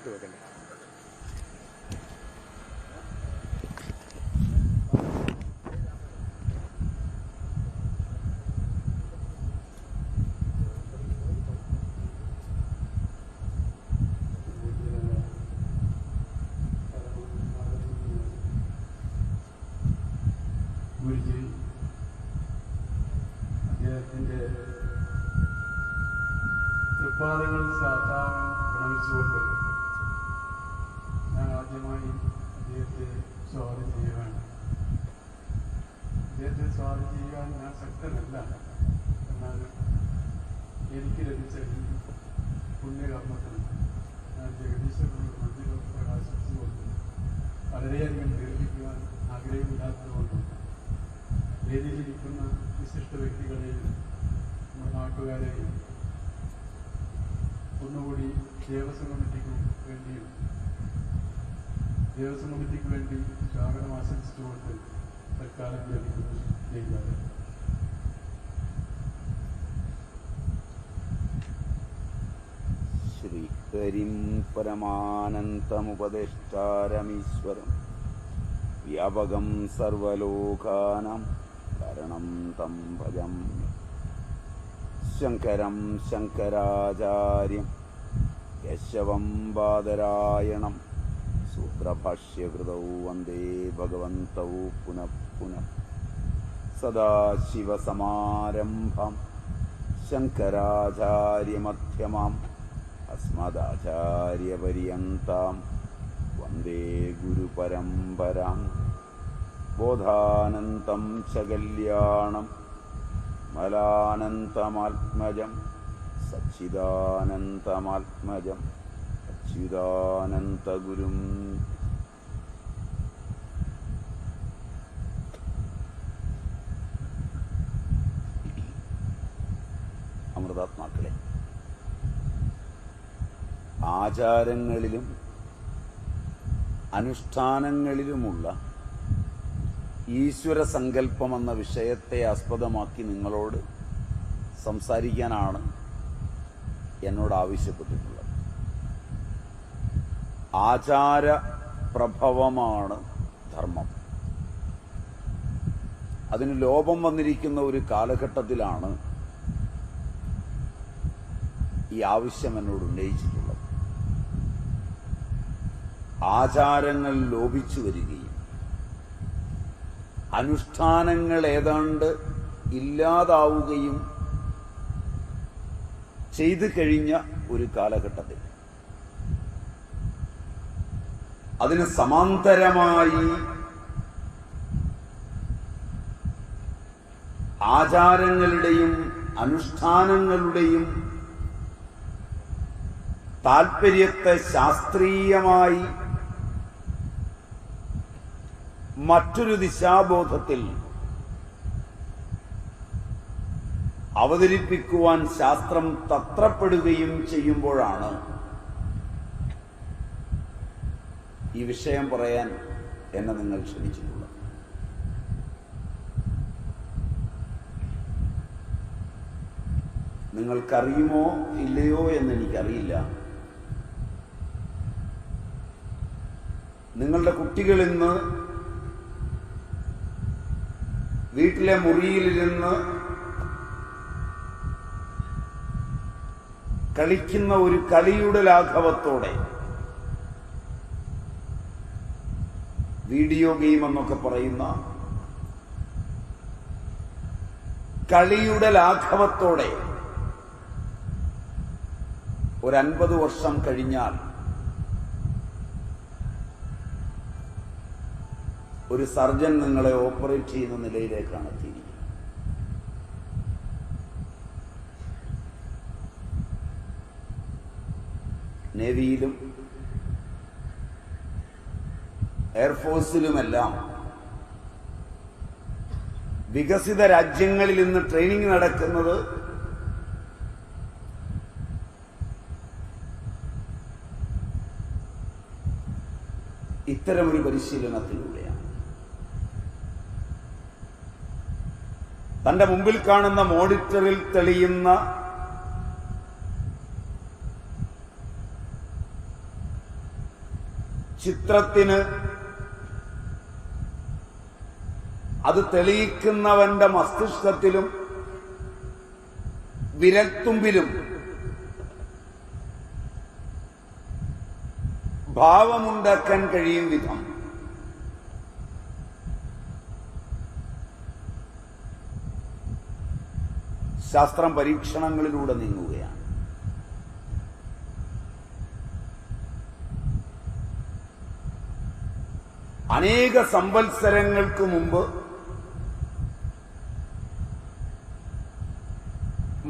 ഗുരുജി അദ്ദേഹത്തിൻ്റെ തൃപ്പാദങ്ങൾ സാധാരണ പ്രണമിച്ചുകൊണ്ട് ഞാൻ ആദ്യമായി അദ്ദേഹത്തെ സ്വാഗതം ചെയ്യുകയാണ്. അദ്ദേഹത്തെ സ്വാഗതം ചെയ്യാൻ ഞാൻ ശക്തനല്ല, എന്നാൽ എനിക്ക് ലഭിച്ച ഈ പുണ്യകർമ്മത്തിൽ ഞാൻ ജഗദീശ്വരനോട് നന്ദി പ്രകാശിച്ചുകൊണ്ട് വളരെയധികം ദീർഘിക്കുവാൻ ആഗ്രഹമില്ലാത്തതുകൊണ്ടും വേദിയിലിരിക്കുന്ന വിശിഷ്ട വ്യക്തികളെയും നമ്മുടെ നാട്ടുകാരെയും ഒന്നുകൂടി ദേവസ്വം കമ്മിറ്റിക്ക് വേണ്ടി സ്വാഗതം ആശംസിച്ചുകൊണ്ട് തൽക്കാലം ലഭിക്കുന്നു ചെയ്യുന്നത്. ശ്രീഹരിം പരമാനന്തമുപദേഷ്ടാരമീശ്വരം വ്യാപകം സർവലോകാനാം കാരണം തം ഭജാമ്യ. ശങ്കരം ശങ്കരാചാര്യം കേശവം ബാദരായണം സൂത്രഭാഷ്യകൃതൗ വന്ദേ ഭഗവന്തൗ പുനഃ പുനഃ. സദാശിവസമാരംഭാം ശങ്കരാചാര്യമധ്യമാം അസ്മദാചാര്യപര്യന്താം വന്ദേ ഗുരുപരമ്പരാം. ബോധാനന്തം ച കല്യാണം മലാനന്തമാത്മജം സച്ചിദാനന്തമാത്മജം അച്യുതാനന്തഗുരും. അമൃതാത്മാക്കളെ, ആചാരങ്ങളിലും അനുഷ്ഠാനങ്ങളിലുമുള്ള ഈശ്വര സങ്കല്പം എന്ന വിഷയത്തെ ആസ്പദമാക്കി നിങ്ങളോട് സംസാരിക്കാനാണ് എന്നോട് ആവശ്യപ്പെട്ടിട്ടുള്ളത്. ആചാര പ്രഭവമാണ് ധർമ്മം. അതിന് ലോപം വന്നിരിക്കുന്ന ഒരു കാലഘട്ടത്തിലാണ് ഈ ആവശ്യം എന്നോട് ഉന്നയിച്ചിട്ടുള്ളത്. ആചാരങ്ങൾ ലോപിച്ചു വരികയും അനുഷ്ഠാനങ്ങൾ ഏതാണ്ട് ഇല്ലാതാവുകയും ചെയ്തു കഴിഞ്ഞ ഒരു കാലഘട്ടത്തിൽ അതിന് സമാന്തരമായി ആചാരങ്ങളുടെയും അനുഷ്ഠാനങ്ങളുടെയും താൽപര്യത്തെ ശാസ്ത്രീയമായി മറ്റൊരു ദിശാബോധത്തിൽ അവതരിപ്പിക്കുവാൻ ശാസ്ത്രം തത്രപ്പെടുകയും ചെയ്യുമ്പോഴാണ് ഈ വിഷയം പറയാൻ എന്നെ നിങ്ങൾ ക്ഷണിച്ചിട്ടുള്ളത്. നിങ്ങൾക്കറിയുമോ ഇല്ലയോ എന്നെനിക്കറിയില്ല. നിങ്ങളുടെ കുട്ടികൾ ഇന്ന് വീട്ടിലെ മുറിയിലിരുന്ന് കളിക്കുന്ന ഒരു കളിയുടെ ലാഘവത്തോടെ, വീഡിയോ ഗെയിം എന്നൊക്കെ പറയുന്ന കളിയുടെ ലാഘവത്തോടെ ഒരു 50 വർഷം കഴിഞ്ഞാൽ ഒരു സർജൻ നിങ്ങളെ ഓപ്പറേറ്റ് ചെയ്യുന്ന നിലയിലേക്കാണ് എത്തിയിരിക്കുന്നത്. നേവിയിലും എയർഫോഴ്സിലുമെല്ലാം വികസിത രാജ്യങ്ങളിൽ ഇന്ന് ട്രെയിനിങ് നടക്കുന്നത് ഇത്തരമൊരു പരിശീലനത്തിലൂടെയാണ്. തന്റെ മുമ്പിൽ കാണുന്ന മോണിറ്ററിൽ തെളിയുന്ന ചിത്രത്തിന് അത് തെളിയിക്കുന്നവന്റെ മസ്തിഷ്കത്തിലും വിരൽത്തുമ്പിലും ഭാവമുണ്ടാക്കാൻ കഴിയും വിധം ശാസ്ത്രം പരീക്ഷണങ്ങളിലൂടെ നീങ്ങുകയാണ്. അനേക സംവത്സരങ്ങൾക്ക് മുമ്പ്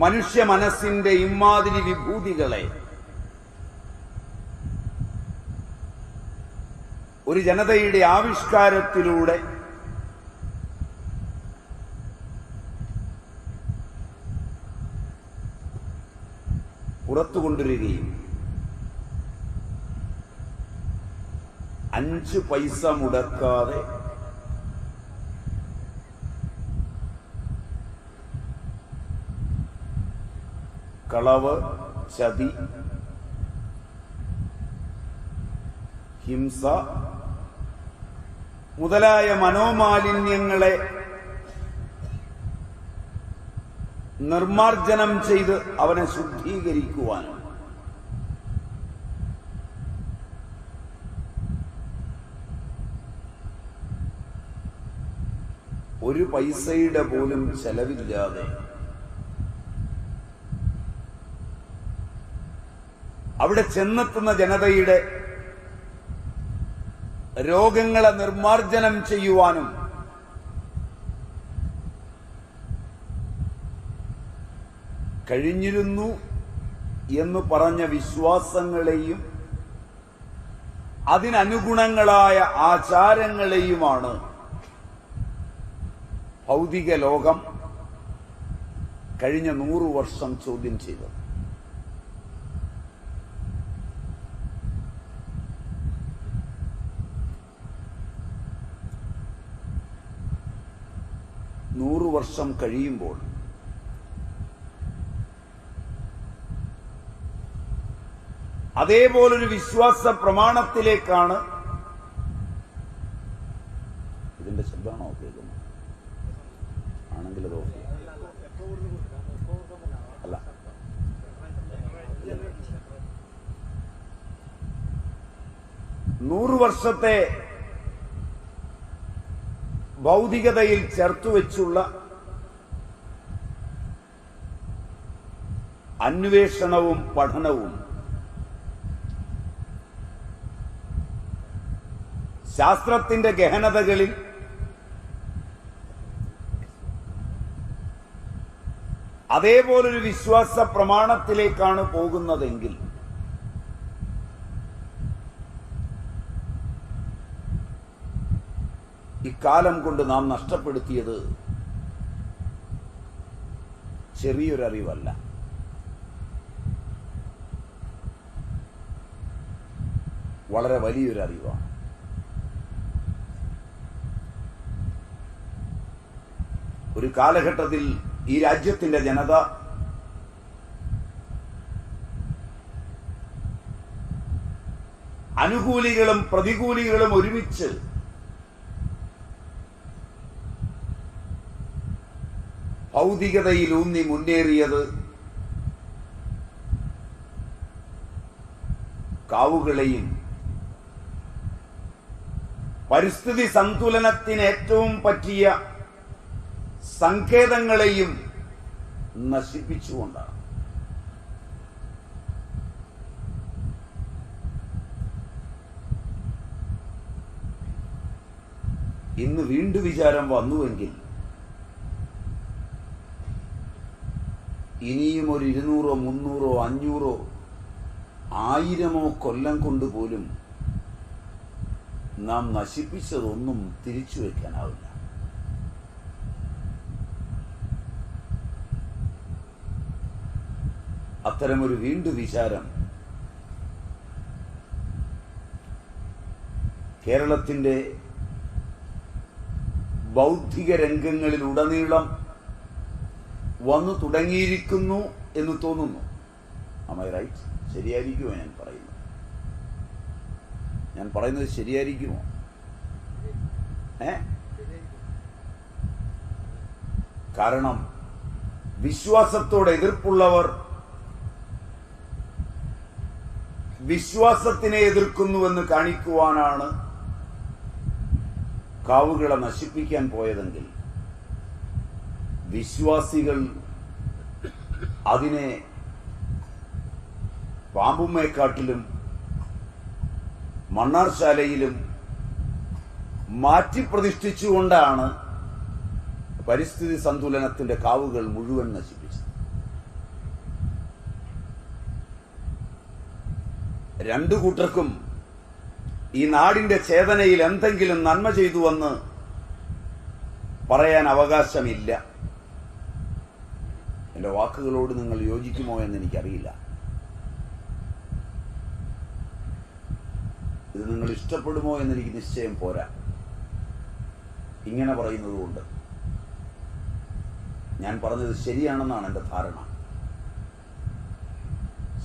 മനുഷ്യ മനസ്സിന്റെ ഇമാതിരി വിഭൂതികളെ ഒരു ജനതയുടെ ആവിഷ്കാരത്തിലൂടെ പുറത്തുകൊണ്ടുവരികയും 5 പൈസ മുടക്കാതെ കളവ്, ചതി, ഹിംസ മുതലായ മനോമാലിന്യങ്ങളെ നിർമാർജനം ചെയ്ത് അവനെ ശുദ്ധീകരിക്കുവാനും ഒരു പൈസയുടെ പോലും ചെലവില്ലാതെ അവിടെ ചെന്നെത്തുന്ന ജനതയുടെ രോഗങ്ങളെ നിർമാർജനം ചെയ്യുവാനും കഴിഞ്ഞിരുന്നു എന്ന് പറഞ്ഞ വിശ്വാസങ്ങളെയും അതിനനുഗുണങ്ങളായ ആചാരങ്ങളെയുമാണ് ഭൗതിക ലോകം കഴിഞ്ഞ 100 വർഷം ചോദ്യം ചെയ്തത്. വർഷം കഴിയുമ്പോൾ അതേപോലൊരു വിശ്വാസ പ്രമാണത്തിലേക്കാണ് ഇതിന്റെ ശബ്ദമാണോ കേൾക്കുന്നത്? ആണെങ്കിൽ അത് ഓക്കെ അല്ല. 100 വർഷത്തെ ഭൗതികതയിൽ ചേർത്തുവെച്ചുള്ള അന്വേഷണവും പഠനവും ശാസ്ത്രത്തിന്റെ ഗഹനതകളിൽ അതേപോലൊരു വിശ്വാസ പ്രമാണത്തിലേക്കാണ് പോകുന്നതെങ്കിൽ ഇക്കാലം കൊണ്ട് നാം നഷ്ടപ്പെടുത്തിയത് ചെറിയൊരറിവല്ല, വളരെ വലിയൊരറിവാണ്. ഒരു കാലഘട്ടത്തിൽ ഈ രാജ്യത്തിന്റെ ജനത അനുകൂലികളും പ്രതികൂലികളും ഒരുമിച്ച് ഭൗതികതയിലൂന്നി മുന്നേറിയത് കാവുകളെയും പരിസ്ഥിതി സന്തുലനത്തിന് ഏറ്റവും പറ്റിയ സങ്കേതങ്ങളെയും നശിപ്പിച്ചുകൊണ്ടാണ്. ഇന്ന് വീണ്ടും വിചാരം വന്നുവെങ്കിൽ ഇനിയും ഒരു 200, 300, 500, 1000 കൊല്ലം കൊണ്ട് പോലും നാം നശിപ്പിച്ചതൊന്നും തിരിച്ചു വയ്ക്കാനാവില്ല. അത്തരമൊരു വീണ്ടും വിചാരം കേരളത്തിന്റെ ബൗദ്ധിക രംഗങ്ങളിലുടനീളം വന്നു തുടങ്ങിയിരിക്കുന്നു എന്ന് തോന്നുന്നു. Am I right? ശരിയായിരിക്കുമോ ഞാൻ പറയുന്നത്? ഞാൻ പറയുന്നത് ശരിയായിരിക്കുമോ? കാരണം വിശ്വാസത്തോട് എതിർപ്പുള്ളവർ വിശ്വാസത്തിനെ എതിർക്കുന്നുവെന്ന് കാണിക്കുവാനാണ് കാവുകളെ നശിപ്പിക്കാൻ പോയതെങ്കിൽ വിശ്വാസികൾ അതിനെ പാമ്പുമ്മേക്കാട്ടിലും മണ്ണാർശാലയിലും മാറ്റിപ്രതിഷ്ഠിച്ചുകൊണ്ടാണ് പരിസ്ഥിതി സന്തുലനത്തിന്റെ കാവുകൾ മുഴുവൻ നശിപ്പിച്ചത്. രണ്ടു കൂട്ടർക്കും ഈ നാടിന്റെ ചേതനയിൽ എന്തെങ്കിലും നന്മ ചെയ്തുവെന്ന് പറയാൻ അവകാശമില്ല. എന്റെ വാക്കുകളോട് നിങ്ങൾ യോജിക്കുമോ എന്ന് എനിക്കറിയില്ല. ഇത് നിങ്ങൾ ഇഷ്ടപ്പെടുമോ എന്നെനിക്ക് നിശ്ചയം പോരാ. ഇങ്ങനെ പറയുന്നത് കൊണ്ട് ഞാൻ പറഞ്ഞത് ശരിയാണെന്നാണ് എൻ്റെ ധാരണ.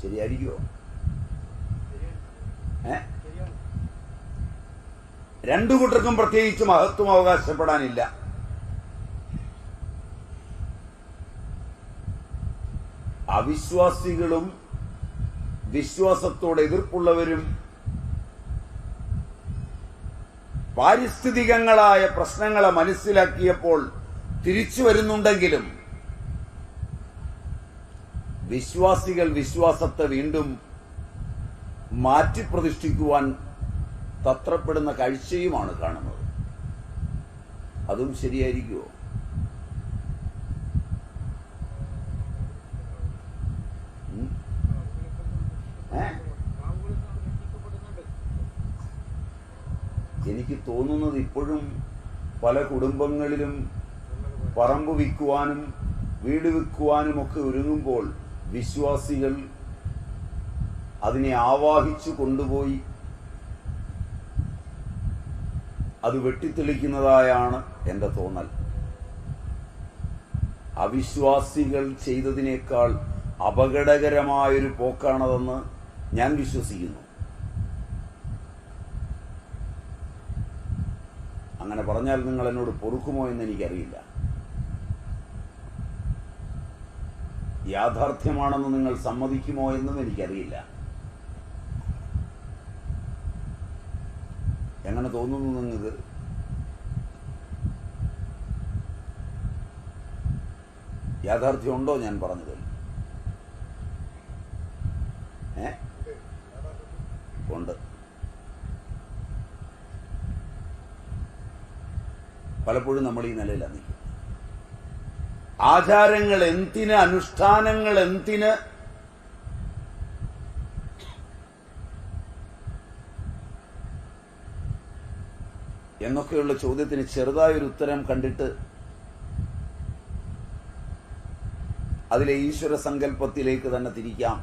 ശരിയായിരിക്കുമോ? രണ്ടു കൂട്ടർക്കും പ്രത്യേകിച്ച് മഹത്വം അവകാശപ്പെടാനില്ല. അവിശ്വാസികളും വിശ്വാസത്തോട് എതിർപ്പുള്ളവരും പാരിസ്ഥിതികങ്ങളായ പ്രശ്നങ്ങളെ മനസ്സിലാക്കിയപ്പോൾ തിരിച്ചു വരുന്നുണ്ടെങ്കിലും വിശ്വാസികൾ വിശ്വാസത്തെ വീണ്ടും മാറ്റിപ്രതിഷ്ഠിക്കുവാൻ തത്രപ്പെടുന്ന കാഴ്ചയുമാണ് കാണുന്നത്. അതും ശരിയായിരിക്കുമോ? എനിക്ക് തോന്നുന്നത് ഇപ്പോഴും പല കുടുംബങ്ങളിലും പറമ്പ് വിൽക്കുവാനും വീട് വിൽക്കുവാനും ഒക്കെ ഒരുങ്ങുമ്പോൾ വിശ്വാസികൾ അതിനെ ആവാഹിച്ചു കൊണ്ടുപോയി അത് വെട്ടിത്തെളിക്കുന്നതായാണ് എൻ്റെ തോന്നൽ. അവിശ്വാസികൾ ചെയ്തതിനേക്കാൾ അപകടകരമായൊരു പോക്കാണതെന്ന് ഞാൻ വിശ്വസിക്കുന്നു. അങ്ങനെ പറഞ്ഞാൽ നിങ്ങൾ എന്നോട് പൊറുക്കുമോ എന്ന് എനിക്കറിയില്ല. യാഥാർത്ഥ്യമാണെന്ന് നിങ്ങൾ സമ്മതിക്കുമോ എന്നും എനിക്കറിയില്ല. എങ്ങനെ തോന്നുന്നു നിങ്ങൾക്ക്? യാഥാർത്ഥ്യമുണ്ടോ ഞാൻ പറഞ്ഞത്? ഉണ്ട്. പലപ്പോഴും നമ്മൾ ഈ നിലയിലാണ് നിൽക്കുന്നത്. ആചാരങ്ങൾ എന്തിന്, അനുഷ്ഠാനങ്ങൾ എന്തിന്, എന്നൊക്കെയുള്ള ചോദ്യത്തിന് ചെറുതായൊരു ഉത്തരം കണ്ടിട്ട് അതിലെ ഈശ്വര സങ്കല്പത്തിലേക്ക് തന്നെ തിരിക്കാം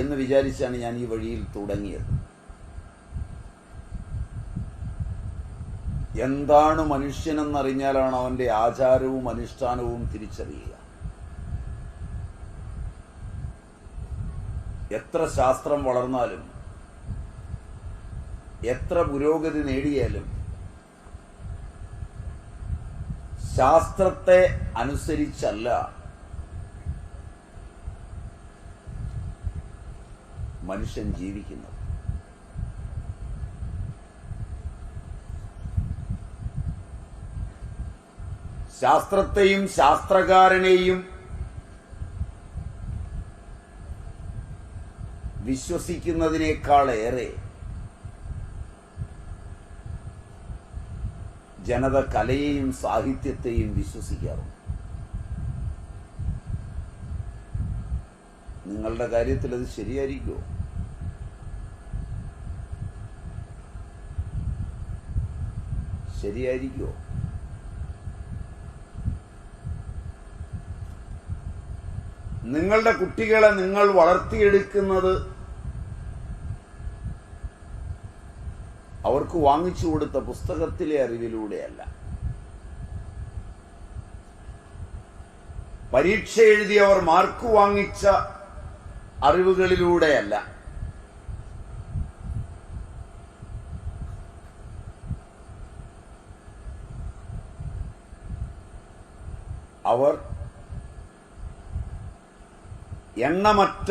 എന്ന് വിചാരിച്ചാണ് ഞാൻ ഈ വഴിയിൽ തുടങ്ങിയത്. എന്താണ് മനുഷ്യനെന്നറിഞ്ഞാലാണ് അവന്റെ ആചാരവും അനുഷ്ഠാനവും തിരിച്ചറിയുക. എത്ര ശാസ്ത്രം വളർന്നാലും എത്ര പുരോഗതി നേടിയാലും ശാസ്ത്രത്തെ അനുസരിച്ചല്ല മനുഷ്യൻ ജീവിക്കുന്നത്. ശാസ്ത്രത്തെയും ശാസ്ത്രകാരനെയും വിശ്വസിക്കുന്നതിനേക്കാളേറെ ജനത കലയെയും സാഹിത്യത്തെയും വിശ്വസിക്കാറുണ്ട്. നിങ്ങളുടെ കാര്യത്തിൽ അത് ശരിയായിരിക്കുമോ? ശരിയായിരിക്കുമോ? നിങ്ങളുടെ കുട്ടികളെ നിങ്ങൾ വളർത്തിയെടുക്കുന്നത് അവർക്ക് വാങ്ങിച്ചു കൊടുത്ത പുസ്തകത്തിലെ അറിവിലൂടെയല്ല, പരീക്ഷ എഴുതി അവർ മാർക്ക് വാങ്ങിച്ച അറിവുകളിലൂടെയല്ല, അവർ എണ്ണമറ്റ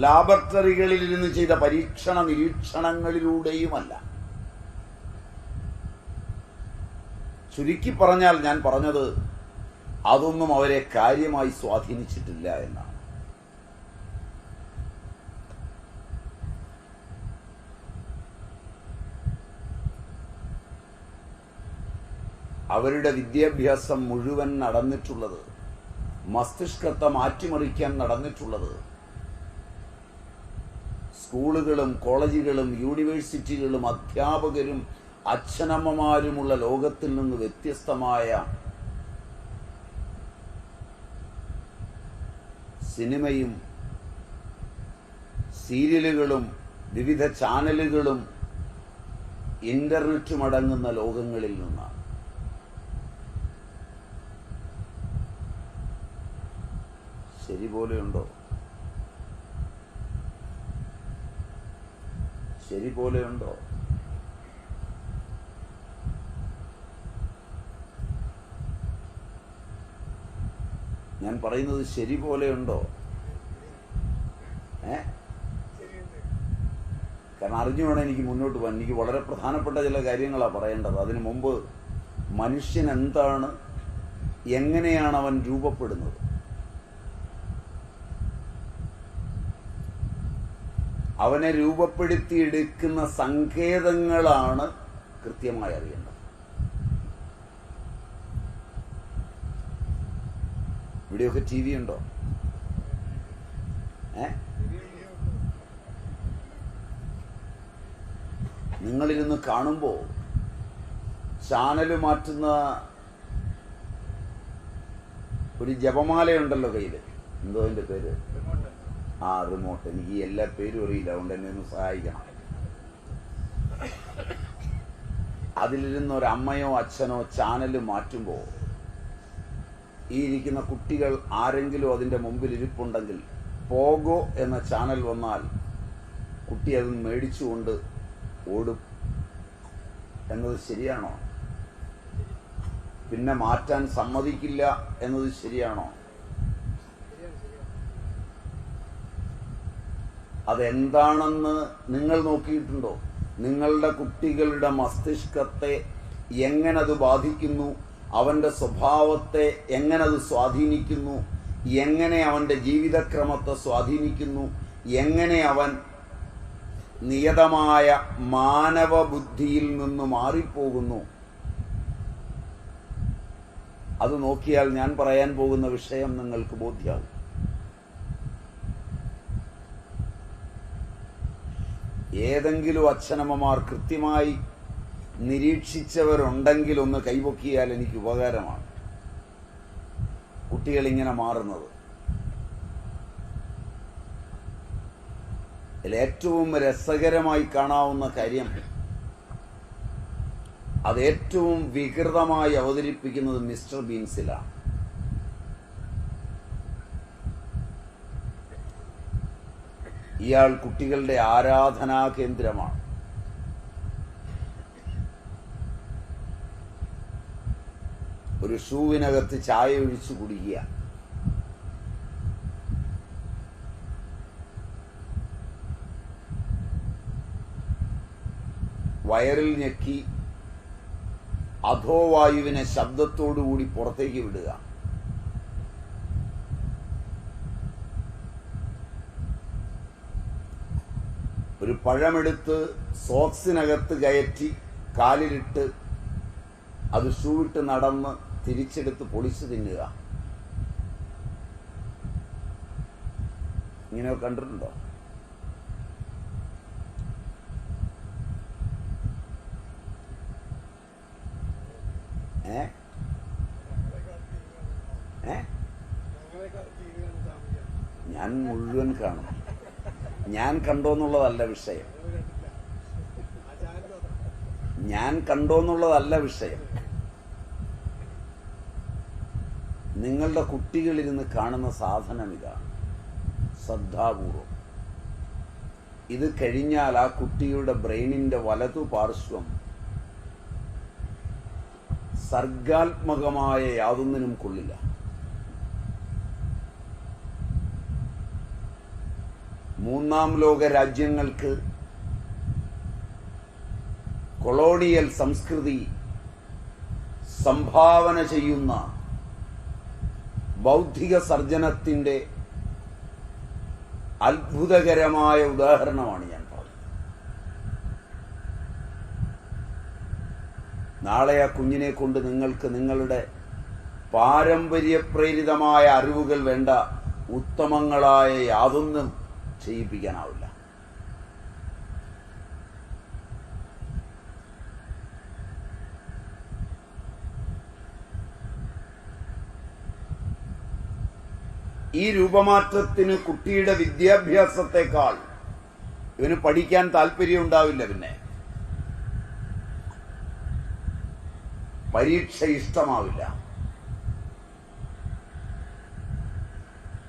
ലാബറട്ടറികളിൽ ഇരുന്ന് ചെയ്ത പരീക്ഷണ നിരീക്ഷണങ്ങളിലൂടെയുമല്ല. ചുരുക്കി പറഞ്ഞാൽ ഞാൻ പറഞ്ഞത് അതൊന്നും അവരെ കാര്യമായി സ്വാധീനിച്ചിട്ടില്ല എന്നാണ്. അവരുടെ വിദ്യാഭ്യാസം മുഴുവൻ നടന്നിട്ടുള്ളത്, മസ്തിഷ്കത്തെ മാറ്റിമറിക്കാൻ നടന്നിട്ടുള്ളത് സ്കൂളുകളും കോളേജുകളും യൂണിവേഴ്സിറ്റികളും അധ്യാപകരും അച്ഛനമ്മമാരുമുള്ള ലോകത്തിൽ നിന്ന് വ്യത്യസ്തമായ സിനിമയും സീരിയലുകളും വിവിധ ചാനലുകളും ഇന്റർനെറ്റും അടങ്ങുന്ന ലോകങ്ങളിൽ നിന്നാണ്. ശരി പോലെയുണ്ടോ? ശരി പോലെയുണ്ടോ? ഞാൻ പറയുന്നത് ശരി പോലെയുണ്ടോ? കാരണം അറിഞ്ഞു വേണം എനിക്ക് മുന്നോട്ട് പോകാൻ. എനിക്ക് വളരെ പ്രധാനപ്പെട്ട ചില കാര്യങ്ങളാണ് പറയേണ്ടത്. അതിനു മുമ്പ് മനുഷ്യൻ എന്താണ്, എങ്ങനെയാണ് അവൻ രൂപപ്പെടുന്നത്, അവനെ രൂപപ്പെടുത്തിയെടുക്കുന്ന സങ്കേതങ്ങളാണ് കൃത്യമായി അറിയേണ്ടത്. ഇവിടെയൊക്കെ ടി വി ഉണ്ടോ? നിങ്ങളിരുന്ന് കാണുമ്പോൾ ചാനല് മാറ്റുന്ന ഒരു ജപമാലയുണ്ടല്ലോ കയ്യിൽ, എന്തോ അതിന്റെ പേര്? റിമോട്ട്. എനിക്ക് എല്ലാ പേരും അറിയില്ല, അതുകൊണ്ട് എന്നെ ഒന്ന് സഹായിക്കണം. അതിലിരുന്ന ഒരു അമ്മയോ അച്ഛനോ ചാനല് മാറ്റുമ്പോൾ ഈ ഇരിക്കുന്ന കുട്ടികൾ ആരെങ്കിലും അതിന്റെ മുമ്പിൽ ഇരിപ്പുണ്ടെങ്കിൽ പോഗോ എന്ന ചാനൽ വന്നാൽ കുട്ടി അത് മേടിച്ചുകൊണ്ട് ഓടും എന്നത് ശരിയാണോ? പിന്നെ മാറ്റാൻ സമ്മതിക്കില്ല എന്നത് ശരിയാണോ? അതെന്താണെന്ന് നിങ്ങൾ നോക്കിയിട്ടുണ്ടോ? നിങ്ങളുടെ കുട്ടികളുടെ മസ്തിഷ്കത്തെ എങ്ങനത് ബാധിക്കുന്നു, അവന്റെ സ്വഭാവത്തെ എങ്ങനത് സ്വാധീനിക്കുന്നു, എങ്ങനെ അവന്റെ ജീവിതക്രമത്തെ സ്വാധീനിക്കുന്നു, എങ്ങനെ അവൻ നിയതമായ മാനവ ബുദ്ധിയിൽ നിന്ന് മാറിപ്പോകുന്നു, അത് നോക്കിയാൽ ഞാൻ പറയാൻ പോകുന്ന വിഷയം നിങ്ങൾക്ക് ബോധ്യമാകും. ഏതെങ്കിലും അച്ഛനമ്മമാർ കൃത്യമായി നിരീക്ഷിച്ചവരുണ്ടെങ്കിൽ ഒന്ന് കൈപൊക്കിയാൽ എനിക്ക് ഉപകാരമാണ്. കുട്ടികൾ ഇങ്ങനെ മാറുന്നത് ഏറ്റവും രസകരമായി കാണാവുന്ന കാര്യം, അത് ഏറ്റവും വികൃതമായി അവതരിപ്പിക്കുന്നത് മിസ്റ്റർ ബീൻസിലാണ്. ഇയാൾ കുട്ടികളുടെ ആരാധനാ കേന്ദ്രമാണ്. ഒരു ഷൂവിനകത്ത് ചായ ഒഴിച്ചു കുടിക്കുക, വയറിൽ ഞെക്കി അധോവായുവിനെ ശബ്ദത്തോടുകൂടി പുറത്തേക്ക് വിടുക, ഒരു പഴമെടുത്ത് സോക്സിനകത്ത് കയറ്റി കാലിലിട്ട് അത് ഷൂവിട്ട് നടന്ന് തിരിച്ചെടുത്ത് പൊളിച്ചു തിന്നുക. ഇങ്ങനെയൊക്കെ കണ്ടിട്ടുണ്ടോ? ഞാൻ മുഴുവൻ കാണും. ഞാൻ കണ്ടോന്നുള്ളതല്ല വിഷയം. ഞാൻ കണ്ടോന്നുള്ളതല്ല വിഷയം. നിങ്ങളുടെ കുട്ടികളിരുന്ന് കാണുന്ന സാധനം ഇതാണ്. ശ്രദ്ധാപൂർവം ഇത് കഴിഞ്ഞാൽ ആ കുട്ടിയുടെ ബ്രെയിനിന്റെ വലതു പാർശ്വം സർഗാത്മകമായ യാതൊന്നിനും കൊള്ളില്ല. മൂന്നാം ലോക രാജ്യങ്ങൾക്ക് കൊളോണിയൽ സംസ്കൃതി സംഭാവന ചെയ്യുന്ന ബൗദ്ധിക സർജനത്തിന്റെ അത്ഭുതകരമായ ഉദാഹരണമാണ് ഞാൻ പറഞ്ഞത്. നാളെ ആ കുഞ്ഞിനെ കൊണ്ട് നിങ്ങൾക്ക് നിങ്ങളുടെ പാരമ്പര്യപ്രേരിതമായ അറിവുകൾ വേണ്ട ഉത്തമങ്ങളായ യാതൊന്നും ചെയ്യിപ്പിക്കാനാവില്ല. ഈ രൂപമാറ്റത്തിന് കുട്ടിയുടെ വിദ്യാഭ്യാസത്തെക്കാൾ ഇവന് പഠിക്കാൻ താല്പര്യം ഉണ്ടാവില്ല. പിന്നെ പരീക്ഷ ഇഷ്ടമാവില്ല.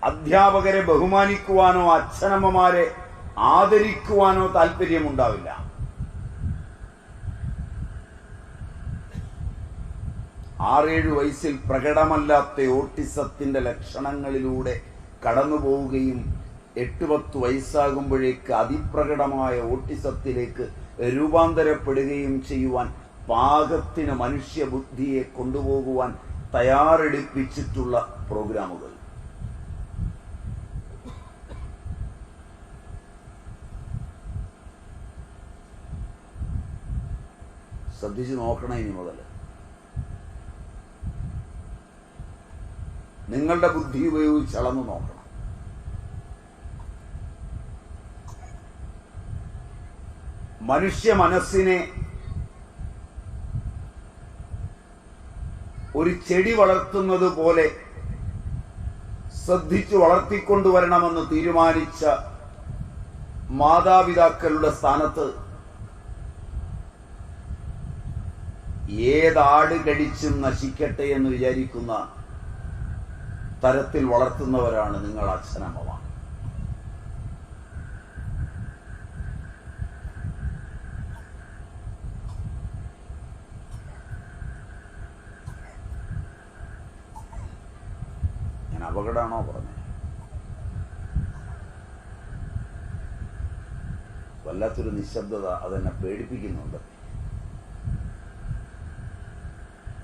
അധ്യാപകരെ ബഹുമാനിക്കുവാനോ അച്ഛനമ്മമാരെ ആദരിക്കുവാനോ താല്പര്യമുണ്ടാവില്ല. ആറേഴു വയസ്സിൽ പ്രകടമല്ലാത്ത ഓട്ടിസത്തിന്റെ ലക്ഷണങ്ങളിലൂടെ കടന്നുപോവുകയും 8-10 വയസ്സാകുമ്പോഴേക്ക് അതിപ്രകടമായ ഓട്ടിസത്തിലേക്ക് രൂപാന്തരപ്പെടുകയും ചെയ്യുവാൻ പാകത്തിന് മനുഷ്യബുദ്ധിയെ കൊണ്ടുപോകുവാൻ തയ്യാറെടുപ്പിച്ചിട്ടുള്ള പ്രോഗ്രാമുകൾ. ശ്രദ്ധിച്ചു നോക്കണം. ഇനി മുതൽ നിങ്ങളുടെ ബുദ്ധി ഉപയോഗിച്ച് അളന്നു നോക്കണം. മനുഷ്യ മനസ്സിനെ ഒരു ചെടി വളർത്തുന്നത് പോലെ ശ്രദ്ധിച്ചു വളർത്തിക്കൊണ്ടുവരണമെന്ന് തീരുമാനിച്ച മാതാപിതാക്കളുടെ സ്ഥാനത്ത് ഏതാട് കടിച്ചും നശിക്കട്ടെ എന്ന് വിചാരിക്കുന്ന തരത്തിൽ വളർത്തുന്നവരാണ് നിങ്ങൾ അച്ഛനമ്മമാർ. ഞാൻ അപകടമാണോ പറഞ്ഞത്? വല്ലാത്തൊരു നിശബ്ദത അതെന്നെ പേടിപ്പിക്കുന്നുണ്ട്.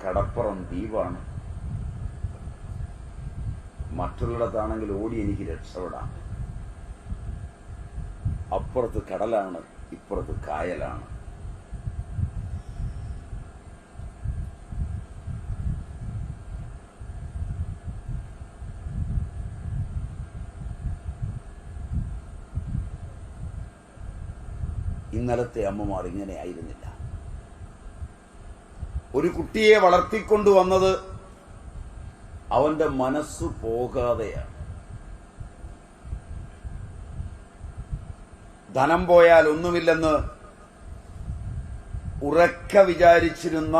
കടപ്പുറം ദ്വീപാണ്. മറ്റുള്ളിടത്താണെങ്കിൽ ഓടി എനിക്ക് രക്ഷപ്പെടാം. അപ്പുറത്ത് കടലാണ്, ഇപ്പുറത്ത് കായലാണ്. ഇന്നലത്തെ അമ്മമാർ ഇങ്ങനെ ആയിരുന്നില്ല. ഒരു കുട്ടിയെ വളർത്തിക്കൊണ്ടുവന്നത് അവന്റെ മനസ്സു പോകാതെയാണ്. ധനം പോയാൽ ഒന്നുമില്ലെന്ന് ഉറക്ക വിചാരിച്ചിരുന്ന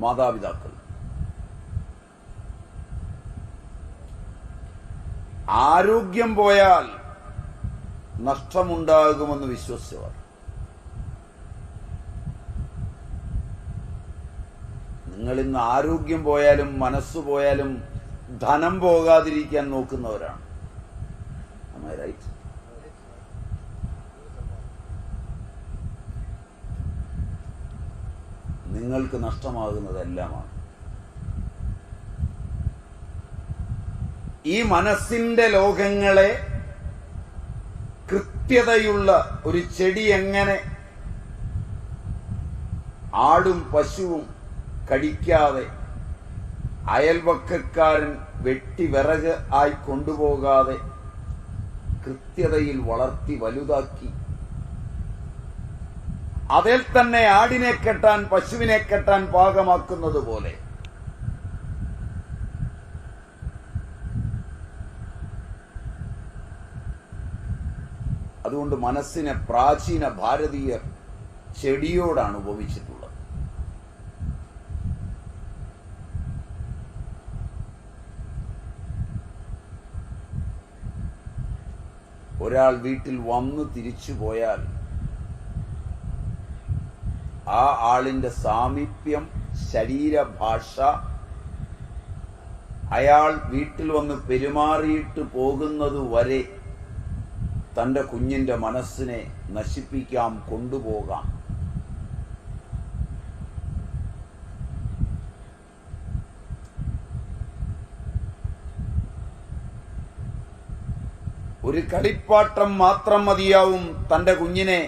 മാതാപിതാക്കൾ, ആരോഗ്യം പോയാൽ നഷ്ടമുണ്ടാകുമെന്ന് വിശ്വസിച്ചവർ, നിങ്ങൾ ഇന്ന് ആരോഗ്യം പോയാലും മനസ്സ് പോയാലും ധനം പോകാതിരിക്കാൻ നോക്കുന്നവരാണ്. Am I right? നിങ്ങൾക്ക് നഷ്ടമാകുന്നതെല്ലാമാണ്. ഈ മനസ്സിന്റെ ലോകങ്ങളെ കൃത്യതയുള്ള ഒരു ചെടി എങ്ങനെ ആടും പശുവും കടിക്കാതെ, അയൽവക്കക്കാരൻ വെട്ടി വിറക് ആയി കൊണ്ടുപോകാതെ കൃത്യതയിൽ വളർത്തി വലുതാക്കി, അതിൽ തന്നെ ആടിനെ കെട്ടാൻ പശുവിനെ കെട്ടാൻ പാകമാക്കുന്നത് പോലെ അതുകൊണ്ട് മനസ്സിനെ പ്രാചീന ഭാരതീയർ ചെടിയോടാണ് ഉപമിച്ചിട്ടുള്ളത്. ഒരാൾ വീട്ടിൽ വന്നു തിരിച്ചു പോയാൽ ആ ആളിന്റെ സാമീപ്യം, ശരീരഭാഷ, അയാൾ വീട്ടിൽ വന്ന് പെരുമാറിയിട്ട് പോകുന്നത് വരെ തൻ്റെ കുഞ്ഞിൻ്റെ മനസ്സിനെ നശിപ്പിക്കാം, കൊണ്ടുപോകാം. ഒരു കളിപ്പാട്ടം മാത്രം മതിയാവും തൻ്റെ കുഞ്ഞിനെ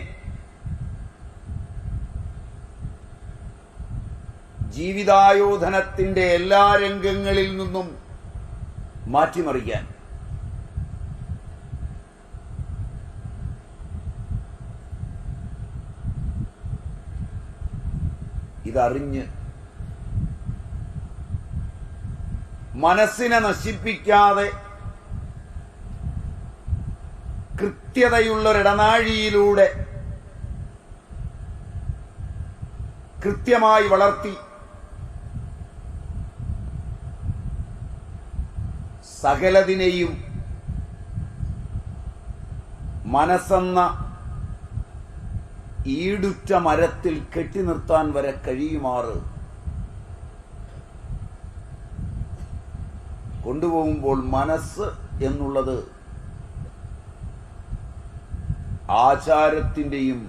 ജീവിതായോധനത്തിന്റെ എല്ലാ രംഗങ്ങളിൽ നിന്നും മാറ്റിമറിക്കാൻ. ഇതറിഞ്ഞ് മനസ്സിനെ നശിപ്പിക്കാതെ കൃത്യതയുള്ളൊരിടനാഴിയിലൂടെ കൃത്യമായി വളർത്തി സകലതിനെയും മനസ്സെന്ന ഈടുറ്റ മരത്തിൽ കെട്ടി നിർത്താൻ വരെ കഴിയുമാറ് കൊണ്ടുപോകുമ്പോൾ മനസ്സ് എന്നുള്ളത് ആചാരത്തിന്റെയും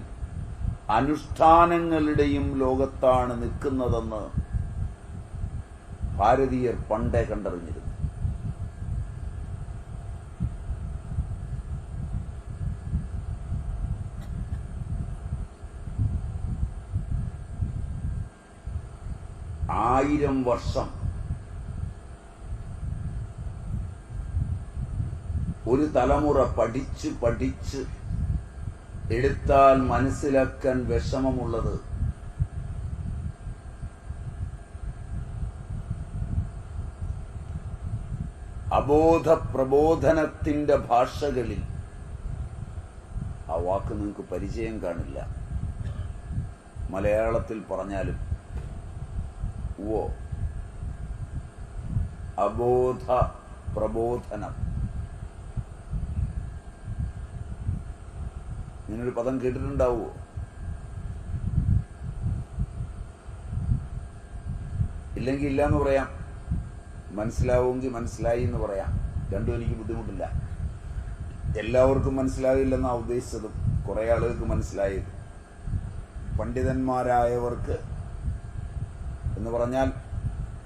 അനുഷ്ഠാനങ്ങളുടെയും ലോകത്താണ് നിൽക്കുന്നതെന്ന് ഭാരതീയർ പണ്ടേ കണ്ടറിഞ്ഞിരുന്നു. ആയിരം വർഷം ഒരു തലമുറ പഠിച്ച് പഠിച്ച് എടുത്താൽ മനസ്സിലാക്കാൻ വിഷമമുള്ളത് അബോധ പ്രബോധനത്തിന്റെ ഭാഷകളിൽ, ആ വാക്ക് നിങ്ങൾക്ക് പരിചയം കാണില്ല, മലയാളത്തിൽ പറഞ്ഞാലും ഓ അബോധ പ്രബോധനം, ഇങ്ങനൊരു പദം കേട്ടിട്ടുണ്ടാവുമോ? ഇല്ലെങ്കിൽ ഇല്ല എന്ന് പറയാം, മനസ്സിലാവുമെങ്കിൽ മനസ്സിലായി എന്ന് പറയാം. രണ്ടും എനിക്ക് ബുദ്ധിമുട്ടില്ല. എല്ലാവർക്കും മനസ്സിലാകില്ലെന്നാണ് ഉദ്ദേശിച്ചതും കുറെ ആളുകൾക്ക് മനസ്സിലായത്. പണ്ഡിതന്മാരായവർക്ക് എന്ന് പറഞ്ഞാൽ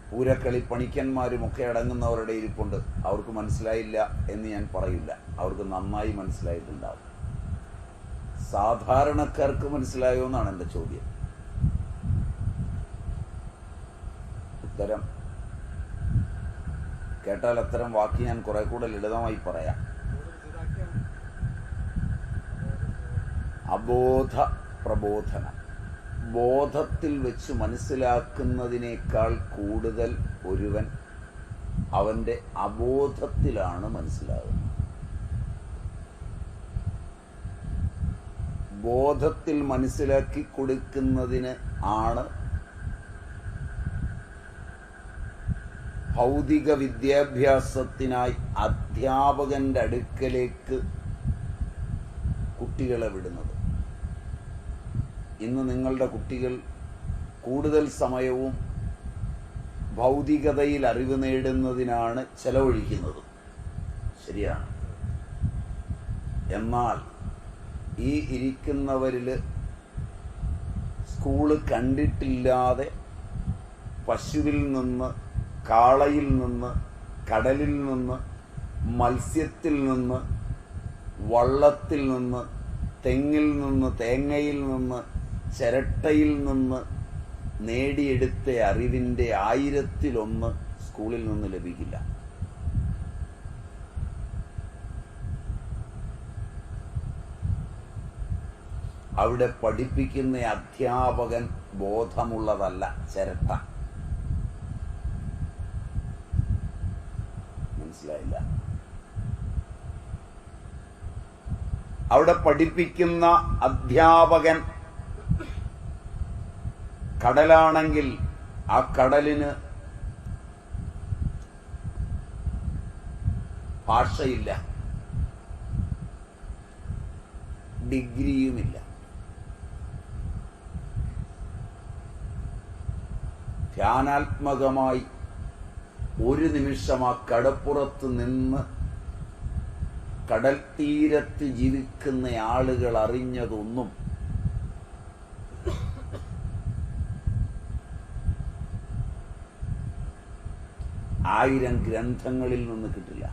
പൂരക്കളി പണിക്കന്മാരുമൊക്കെ അടങ്ങുന്നവരുടെ ഇരിപ്പുണ്ട്. അവർക്ക് മനസ്സിലായില്ല എന്ന് ഞാൻ പറയില്ല, അവർക്ക് നന്നായി മനസ്സിലായിട്ടുണ്ടാവും. സാധാരണക്കാർക്ക് മനസ്സിലായോ എന്നാണ് എൻ്റെ ചോദ്യം. ഉത്തരം കേട്ടാൽ അത്തരം വാക്ക് ഞാൻ കുറെ കൂടെ ലളിതമായി പറയാം. അബോധ പ്രബോധനം, ബോധത്തിൽ വെച്ച് മനസ്സിലാക്കുന്നതിനേക്കാൾ കൂടുതൽ ഒരുവൻ അവന്റെ അബോധത്തിലാണ് മനസ്സിലാകുന്നത്. ബോധത്തിൽ മനസ്സിലാക്കി കൊടുക്കുന്നതിന് ആണ് ഭൗതിക വിദ്യാഭ്യാസത്തിനായി അധ്യാപകന്റെ അടുക്കലേക്ക് കുട്ടികളെ വിടുന്നത്. ഇന്ന് നിങ്ങളുടെ കുട്ടികൾ കൂടുതൽ സമയവും ഭൗതികതയിൽ അറിവ് നേടുന്നതിനാണ് ചെലവഴിക്കുന്നത്. ശരിയാണ്. എന്നാൽ ഈ ഇരിക്കുന്നവരിൽ സ്കൂള് കണ്ടിട്ടില്ലാതെ പശുവിൽ നിന്ന്, കാളയിൽ നിന്ന്, കടലിൽ നിന്ന്, മത്സ്യത്തിൽ നിന്ന്, വള്ളത്തിൽ നിന്ന്, തെങ്ങിൽ നിന്ന്, തേങ്ങയിൽ നിന്ന്, ചിരട്ടയിൽ നിന്ന് നേടിയെടുത്ത അറിവിൻ്റെ 1000-1 സ്കൂളിൽ നിന്ന് ലഭിക്കില്ല. അവിടെ പഠിപ്പിക്കുന്ന അധ്യാപകൻ ബോധമുള്ളതല്ല, ചിരട്ട. മനസ്സിലായില്ല? അവിടെ പഠിപ്പിക്കുന്ന അധ്യാപകൻ കടലാണെങ്കിൽ ആ കടലിന് ഭാഷയില്ല, ഡിഗ്രിയുമില്ല. ധ്യാനാത്മകമായി ഒരു നിമിഷം ആ കടപ്പുറത്ത് നിന്ന് കടൽ തീരത്ത് ജീവിക്കുന്ന ആളുകൾ അറിഞ്ഞതൊന്നും ആയിരം ഗ്രന്ഥങ്ങളിൽ നിന്ന് കിട്ടില്ല.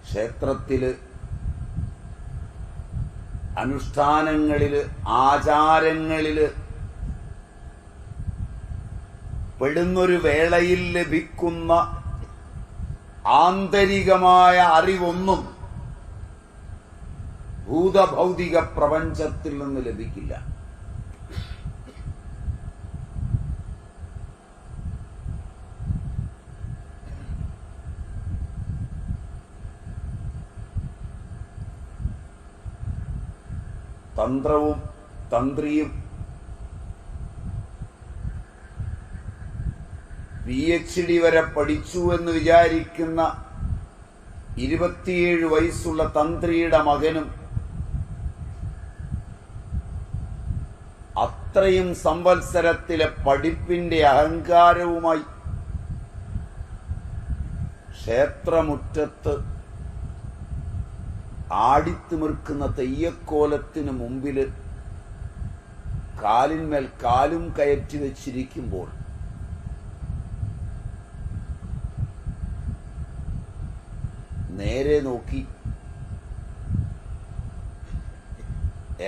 ക്ഷേത്രത്തില്, അനുഷ്ഠാനങ്ങളില്, ആചാരങ്ങളില് പെടുന്നൊരു വേളയിൽ ലഭിക്കുന്ന ആന്തരികമായ അറിവൊന്നും ഭൂതഭൗതിക പ്രപഞ്ചത്തിൽ നിന്ന് ലഭിക്കില്ല. തന്ത്രവും തന്ത്രിയും PhD വരെ പഠിച്ചു എന്ന് വിചാരിക്കുന്ന 27 വയസ്സുള്ള തന്ത്രിയുടെ മകനും അത്രയും സംവത്സരത്തിലെ പഠിപ്പിന്റെ അഹങ്കാരവുമായി ക്ഷേത്രമുറ്റത്ത് ആടിത്തിമിർക്കുന്ന തെയ്യക്കോലത്തിന് മുമ്പില് കാലിന്മേൽ കാലും കയറ്റി വെച്ചിരിക്കുമ്പോൾ നേരെ നോക്കി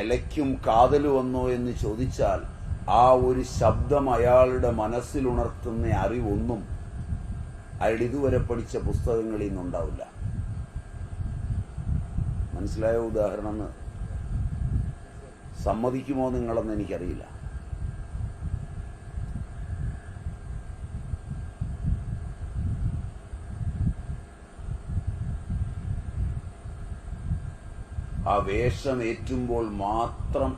എലയ്ക്കും കാതല് വന്നോ എന്ന് ചോദിച്ചാൽ ആ ഒരു ശബ്ദം അയാളുടെ മനസ്സിലുണർത്തുന്ന അറിവൊന്നും അയാൾ ഇതുവരെ പഠിച്ച പുസ്തകങ്ങളിൽ നിന്നുണ്ടാവില്ല. മനസ്സിലായ ഉദാഹരണം സമ്മതിക്കുമോ നിങ്ങളെന്ന് എനിക്കറിയില്ല. ആ വേഷമേറ്റുമ്പോൾ മാത്രം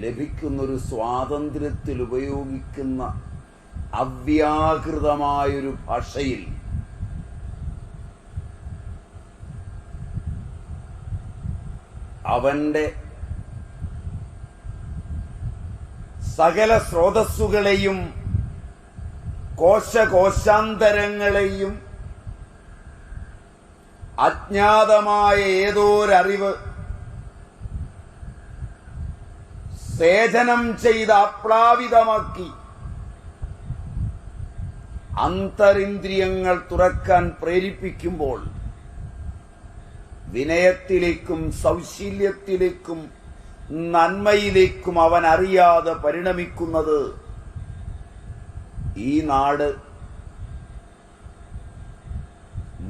ലഭിക്കുന്നൊരു സ്വാതന്ത്ര്യത്തിൽ ഉപയോഗിക്കുന്ന അവ്യാകൃതമായൊരു ഭാഷയിൽ അവന്റെ സകല സ്രോതസ്സുകളെയും കോശകോശാന്തരങ്ങളെയും അജ്ഞാതമായ ഏതോരറിവ് സേചനം ചെയ്ത് ആപ്ലാവിതമാക്കി അന്തരിന്ദ്രിയങ്ങൾ തുറക്കാൻ പ്രേരിപ്പിക്കുമ്പോൾ വിനയത്തിലേക്കും സൗശീല്യത്തിലേക്കും നന്മയിലേക്കും അവൻ അറിയാതെ പരിണമിക്കുന്നത് ഈ നാട്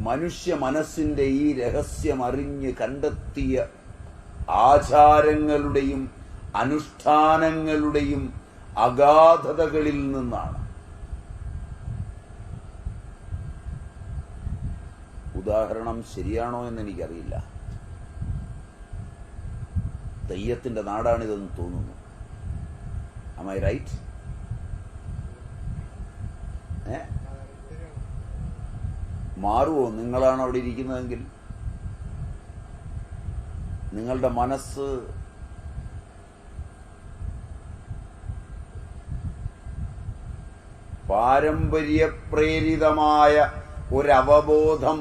മനുഷ്യ മനസ്സിന്റെ ഈ രഹസ്യമറിഞ്ഞ് കണ്ടെത്തിയ ആചാരങ്ങളുടെയും അനുഷ്ഠാനങ്ങളുടെയും അഗാധതകളിൽ നിന്നാണ്. ഉദാഹരണം ശരിയാണോ എന്ന് എനിക്കറിയില്ല. തെയ്യത്തിന്റെ നാടാണിതെന്ന് തോന്നുന്നു. Am I right? മാറുമോ? നിങ്ങളാണ് അവിടെ ഇരിക്കുന്നതെങ്കിൽ നിങ്ങളുടെ മനസ്സ് പാരമ്പര്യപ്രേരിതമായ ഒരവബോധം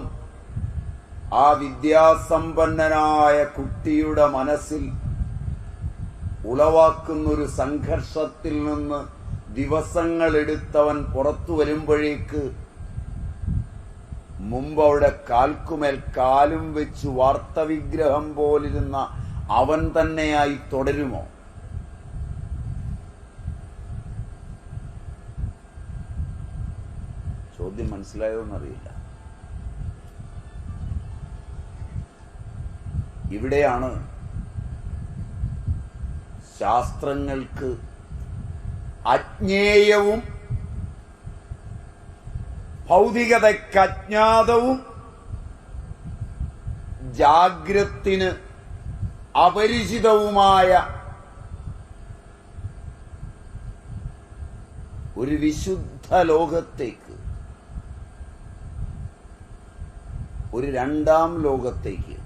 ആ വിദ്യാസമ്പന്നനായ കുട്ടിയുടെ മനസ്സിൽ ഉളവാക്കുന്നൊരു സംഘർഷത്തിൽ നിന്ന് ദിവസങ്ങളെടുത്തവൻ പുറത്തു വരുമ്പോഴേക്ക് മുമ്പ് അവിടെ കാൽക്കുമേൽ കാലും വെച്ച് വാർത്തവിഗ്രഹം പോലിരുന്ന അവൻ തന്നെയായി തുടരുമോ? ചോദ്യം മനസ്സിലായോന്നറിയില്ല. ഇവിടെയാണ് ശാസ്ത്രങ്ങൾക്ക് അജ്ഞേയവും ഭൗതികതയ്ക്ക് അജ്ഞാതവും ജാഗ്രത്തിന് അപരിചിതവുമായ ഒരു വിശുദ്ധ ലോകത്തേക്ക് ഒരു രണ്ടാം ലോകത്തേക്ക്,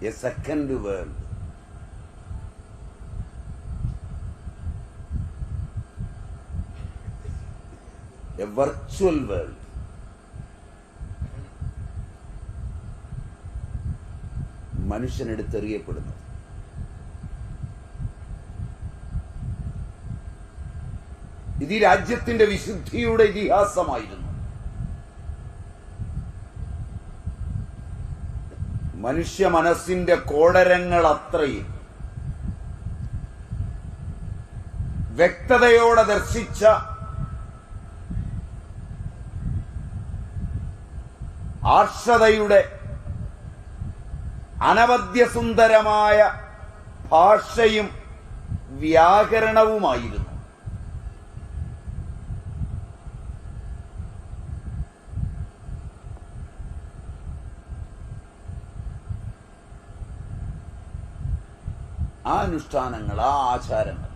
a second world, a virtual world, മനുഷ്യനെടുത്തെറിയപ്പെടുന്നത്. ഇത് ഈ രാജ്യത്തിന്റെ വിശുദ്ധിയുടെ ഇതിഹാസമായിരുന്നു. മനുഷ്യ മനസ്സിന്റെ കോടരങ്ങൾ അത്രയും വ്യക്തതയോടെ ദർശിച്ച ആർഷതയുടെ അനവദ്യസുന്ദരമായ ഭാഷയും വ്യാകരണവുമായിരുന്നു. ആ അനുഷ്ഠാനങ്ങൾ, ആ ആചാരങ്ങൾ,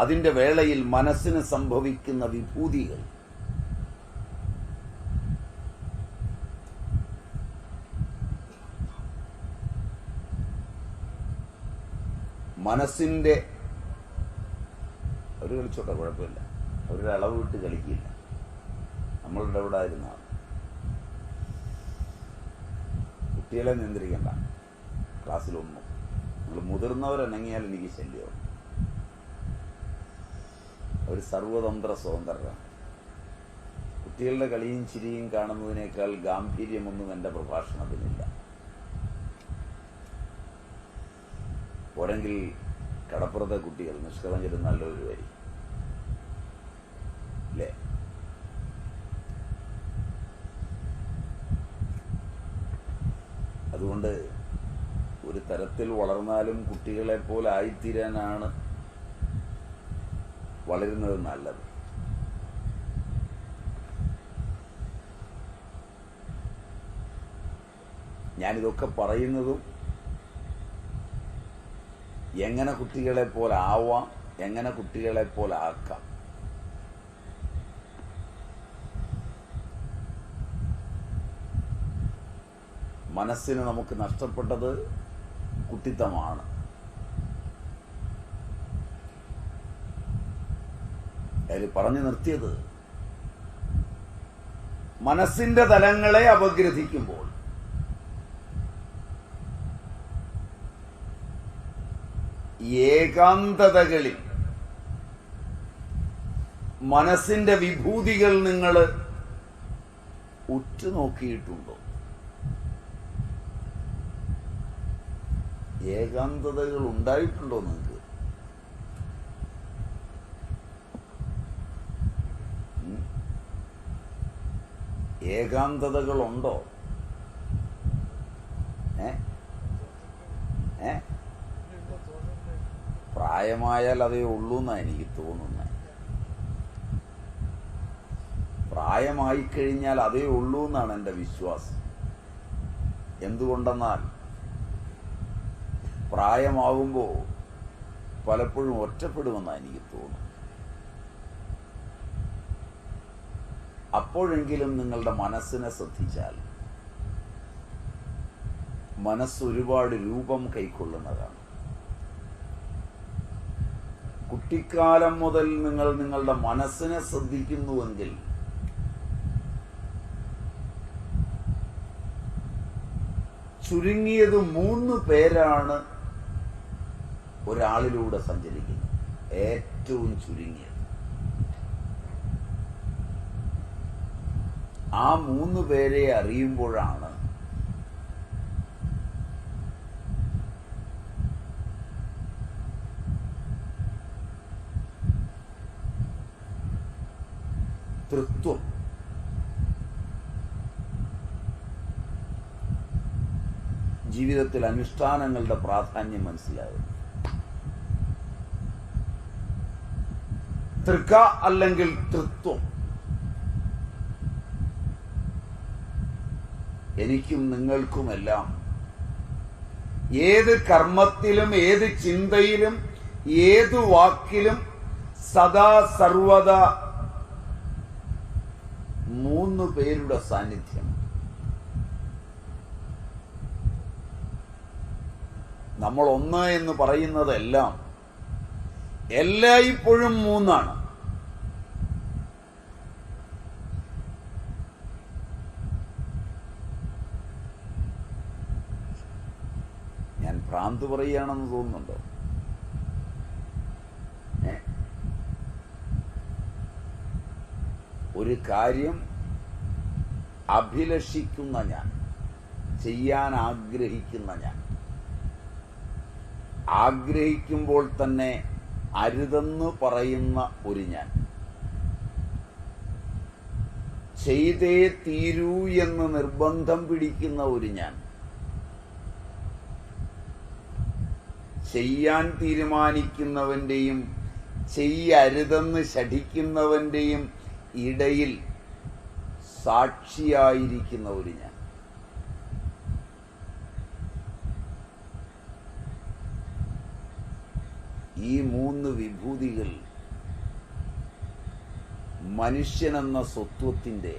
അതിന്റെ വേളയിൽ മനസ്സിന് സംഭവിക്കുന്ന വിഭൂതികൾ, മനസ്സിന്റെ ഒരു കളിച്ചോട്ടെ, കുഴപ്പമില്ല, അവരൊരളവ് വിട്ട് കളിക്കില്ല. നമ്മളുടെ ഇവിടെ ആയിരുന്നാണ്. കുട്ടികളെ നിയന്ത്രിക്കണ്ട ക്ലാസ്സിലൊന്നും. നമ്മൾ മുതിർന്നവരിണങ്ങിയാൽ എനിക്ക് ശല്യമാണ്. അവർ സർവതന്ത്ര സ്വതന്ത്രരാണ്. കുട്ടികളുടെ കളിയും ചിരിയും കാണുന്നതിനേക്കാൾ ഗാംഭീര്യമൊന്നും എൻ്റെ പ്രഭാഷണത്തിനില്ല. പോരെങ്കിൽ കടപ്പുറത്തെ കുട്ടികൾ നിഷ്കളങ്കരും നല്ലൊരു വരി അല്ലേ? അതുകൊണ്ട് ഒരു തരത്തിൽ വളർന്നാലും കുട്ടികളെ പോലെ ആയിത്തീരാനാണ് വളരുന്നത് നല്ലത്. ഞാനിതൊക്കെ പറയുന്നതും എങ്ങനെ കുട്ടികളെ പോലെ ആവാം, എങ്ങനെ കുട്ടികളെ പോലെ ആക്കാം. മനസ്സിന് നമുക്ക് നഷ്ടപ്പെട്ടത് കുട്ടിത്തമാണ്. അതിൽ പറഞ്ഞു നിർത്തിയത് മനസ്സിന്റെ തലങ്ങളെ അപഗ്രഥിക്കുമ്പോൾ ഏകാന്തതകളിൽ മനസ്സിന്റെ വിഭൂതികൾ നിങ്ങൾ ഉറ്റുനോക്കിയിട്ടുണ്ടോ? ഏകാന്തതകൾ ഉണ്ടായിട്ടുണ്ടോ നിങ്ങൾക്ക്? ഏകാന്തതകളുണ്ടോ? പ്രായമായാൽ അതേ ഉള്ളൂ എന്നാണ് എനിക്ക് തോന്നുന്നത്. പ്രായമായി കഴിഞ്ഞാൽ അതേ ഉള്ളൂ എന്നാണ് എൻ്റെ വിശ്വാസം. എന്തുകൊണ്ടെന്നാൽ പ്രായമാകുമ്പോൾ പലപ്പോഴും ഒറ്റപ്പെടുമെന്നാണ് എനിക്ക് തോന്നുന്നത്. അപ്പോഴെങ്കിലും നിങ്ങളുടെ മനസ്സിനെ ശ്രദ്ധിച്ചാൽ മനസ്സ് ഒരുപാട് രൂപം കൈക്കൊള്ളുന്നതാണ്. കുട്ടിക്കാലം മുതൽ നിങ്ങൾ നിങ്ങളുടെ മനസ്സിനെ ശ്രദ്ധിക്കുന്നുവെങ്കിൽ ചുരുങ്ങിയത് 3 പേരാണ് ഒരാളിലൂടെ സഞ്ചരിക്കുന്നത്. ഏറ്റവും ചുരുങ്ങിയത് ആ 3 പേരെ അറിയുമ്പോഴാണ് തൃത്വം, ജീവിതത്തിൽ അനുഷ്ഠാനങ്ങളുടെ പ്രാധാന്യം മനസ്സിലാകും. തൃക അല്ലെങ്കിൽ തൃത്വം എനിക്കും നിങ്ങൾക്കുമെല്ലാം ഏത് കർമ്മത്തിലും ഏത് ചിന്തയിലും ഏത് വാക്കിലും സദാ സർവദാ മൂന്ന് പേരുടെ സാന്നിധ്യം. നമ്മൾ ഒന്ന് എന്ന് പറയുന്നതെല്ലാം എല്ലായ്പ്പോഴും മൂന്നാണ്. ഞാൻ ഭ്രാന്ത് പറയുകയാണെന്ന് തോന്നുന്നുണ്ടോ? ഒരു കാര്യം അഭിലഷിക്കുന്ന ഞാൻ, ചെയ്യാൻ ആഗ്രഹിക്കുന്ന ഞാൻ, ആഗ്രഹിക്കുമ്പോൾ തന്നെ അരുതെന്ന് പറയുന്ന ഒരു ഞാൻ, ചെയ്തേ തീരൂ എന്ന് നിർബന്ധം പിടിക്കുന്ന ഒരു ഞാൻ, ചെയ്യാൻ തീരുമാനിക്കുന്നവന്റെയും ചെയ്യരുതെന്ന് ശഠിക്കുന്നവന്റെയും ഇടയിൽ സാക്ഷിയായിരിക്കുന്ന ഒരു ഞാൻ. ഈ മൂന്ന് വിഭൂതികൾ മനുഷ്യനെന്ന സ്വത്വത്തിന്റെ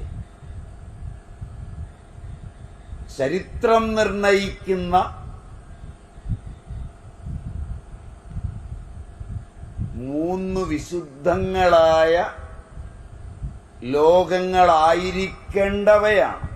ചരിത്രം നിർണയിക്കുന്ന മൂന്ന് വിശുദ്ധങ്ങളായ ലോകങ്ങളായിരിക്കേണ്ടവയാണ്.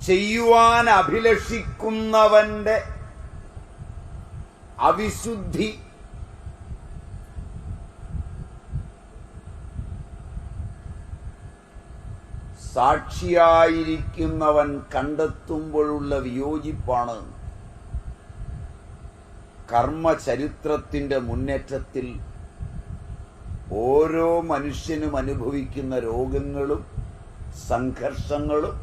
ചെയ്യുവാൻ അഭിലഷിക്കുന്നവന്റെ അവിശുദ്ധി സാക്ഷിയായിരിക്കുന്നവൻ കണ്ടെത്തുമ്പോഴുള്ള വിയോജിപ്പാണ് കർമ്മചരിത്രത്തിന്റെ മുന്നേറ്റത്തിൽ ഓരോ മനുഷ്യനും അനുഭവിക്കുന്ന രോഗങ്ങളും സംഘർഷങ്ങളും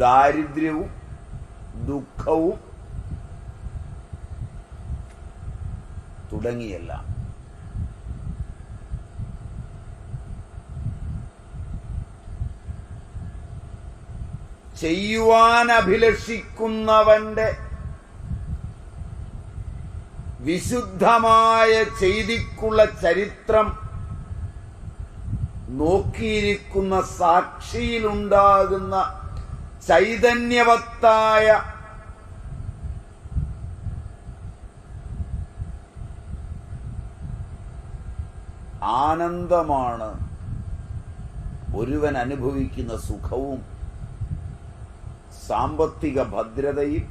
ദാരിദ്ര്യവും ദുഃഖവും തുടങ്ങിയെല്ലാം. ചെയ്യുവാൻ അഭിലഷിക്കുന്നവന്റെ വിശുദ്ധമായ ചെയ്തിക്കുള്ള ചരിത്രം നോക്കിയിരിക്കുന്ന സാക്ഷിയിലുണ്ടാകുന്ന ചൈതന്യവത്തായ ആനന്ദമാണ് ഒരുവൻ അനുഭവിക്കുന്ന സുഖവും സാമ്പത്തിക ഭദ്രതയും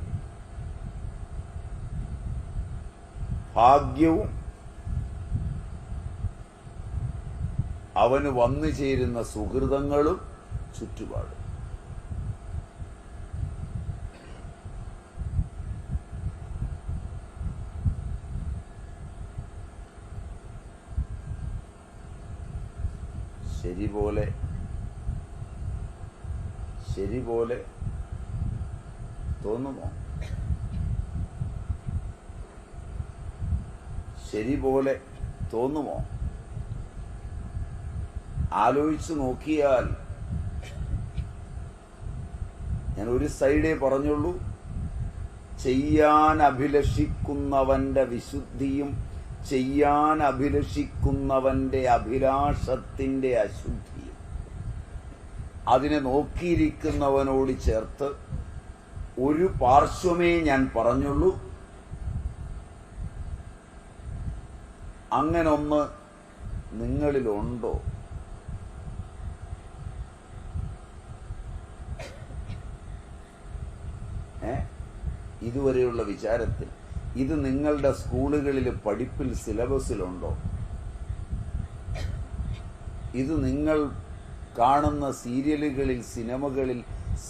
ഭാഗ്യവും അവന് വന്നു ചേരുന്ന സുഹൃതങ്ങളും ചുറ്റുപാടും. ശരി പോലെ തോന്നുമോ? ശരി പോലെ തോന്നുമോ? ആലോചിച്ചു നോക്കിയാൽ ഞാൻ ഒരു സൈഡേ പറഞ്ഞുള്ളൂ. ചെയ്യാൻ അഭിലഷിക്കുന്നവന്റെ വിശുദ്ധിയും ചെയ്യാൻ അഭിലഷിക്കുന്നവന്റെ അഭിലാഷത്തിന്റെ അശുദ്ധിയും അതിനെ നോക്കിയിരിക്കുന്നവനോട് ചേർത്ത് ഒരു പാർശ്വമേ ഞാൻ പറഞ്ഞുള്ളൂ. അങ്ങനൊന്ന് നിങ്ങളിലുണ്ടോ? ഇതുവരെയുള്ള വിചാരത്തിൽ ഇത് നിങ്ങളുടെ സ്കൂളുകളിൽ പഠിപ്പിൽ സിലബസിലുണ്ടോ? ഇത് നിങ്ങൾ കാണുന്ന സീരിയലുകളിൽ സിനിമകളിൽ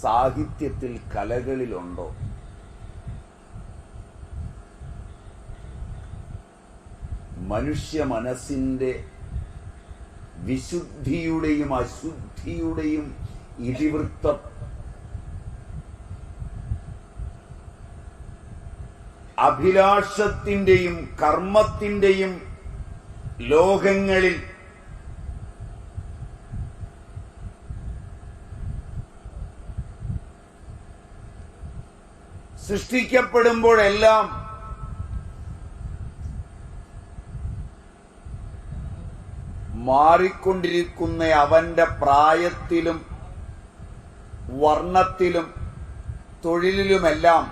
സാഹിത്യത്തിൽ കലകളിലുണ്ടോ? മനുഷ്യ മനസ്സിന്റെ വിശുദ്ധിയുടെയും അശുദ്ധിയുടെയും ഇതിവൃത്തം അഭിലാഷത്തിന്റെയും കർമ്മത്തിന്റെയും ലോകങ്ങളിൽ സൃഷ്ടിക്കപ്പെടുമ്പോഴെല്ലാം മാറിക്കൊണ്ടിരിക്കുന്ന അവന്റെ പ്രായത്തിലും വർണ്ണത്തിലും തൊഴിലിലുമെല്ലാം